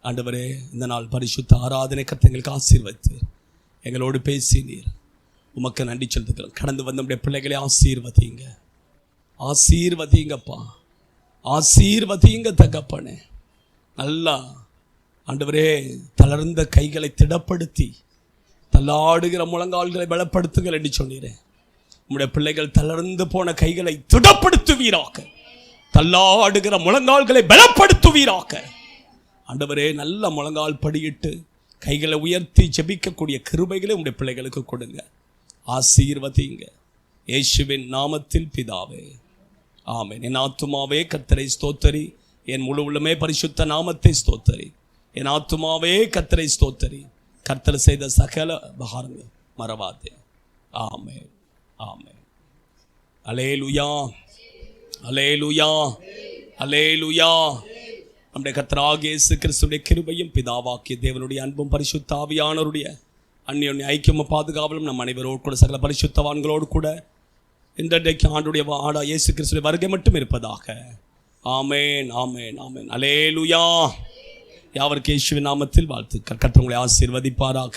ஆண்டவரே, இந்த நாள் பரிசுத்த ஆராதனை கர்த்தர் எங்களுக்கு ஆசீர்வதித்து எங்களோடு பேசினீர். உமக்கு நன்றி செலுத்துகிறோம். கடந்து வந்த நம்முடைய பிள்ளைகளை ஆசீர்வதிங்கப்பா, ஆசீர்வதிங்க தகப்பனே. நல்லா ஆண்டவரே, தளர்ந்த கைகளை திடப்படுத்தி தள்ளாடுகிற முழங்கால்களை பலப்படுத்துங்கள் என்று சொன்னீரே. நம்முடைய பிள்ளைகள் தளர்ந்து போன கைகளை திடப்படுத்துவீராக, தள்ளாடுகிற முழங்கால்களை பலப்படுத்துவீராக. ஆண்டவரே, நல்ல முழங்கால் படியிட்டு கைகளை உயர்த்தி ஜெபிக்கக்கூடிய கிருபைகளை உடைய பிள்ளைகளுக்கு கொடுங்க. ஆசீர்வதிங்க இயேசுவின் நாமத்தில் பிதாவே, ஆமென். என் ஆத்துமாவே கர்த்தரை ஸ்தோத்தரி, என் முழு உள்ளமே பரிசுத்த நாமத்தை ஸ்தோத்தரி. என் ஆத்துமாவே கர்த்தரை ஸ்தோத்தரி, கர்த்தர் செய்த சகல உபகாரங்கள் மறவாதே. ஆமென் ஆமென். அல்லேலூயா அல்லேலூயா அல்லேலூயா. நம்முடைய கர்த்தராகிய இயேசு கிறிஸ்துவின் கிருபையும் பிதாவாகிய தேவனுடைய அன்பும் பரிசுத்த ஆவியானவருடைய அந்யோன்ய ஐக்கியமும் பாதுகாவலும் நம் அனைவரோடு கூட சகல பரிசுத்தவான்களோடு கூட இன்றைக்கு ஆண்டுடைய இயேசு கிறிஸ்துவின் வருகை மட்டும் இருப்பதாக. ஆமென் ஆமென் ஆமென். அல்லேலூயா. யாவருக்கு இயேசுவின் நாமத்தில் வாழ்த்துக்கள். கர்த்தர் உங்களை ஆசீர்வதிப்பாராக.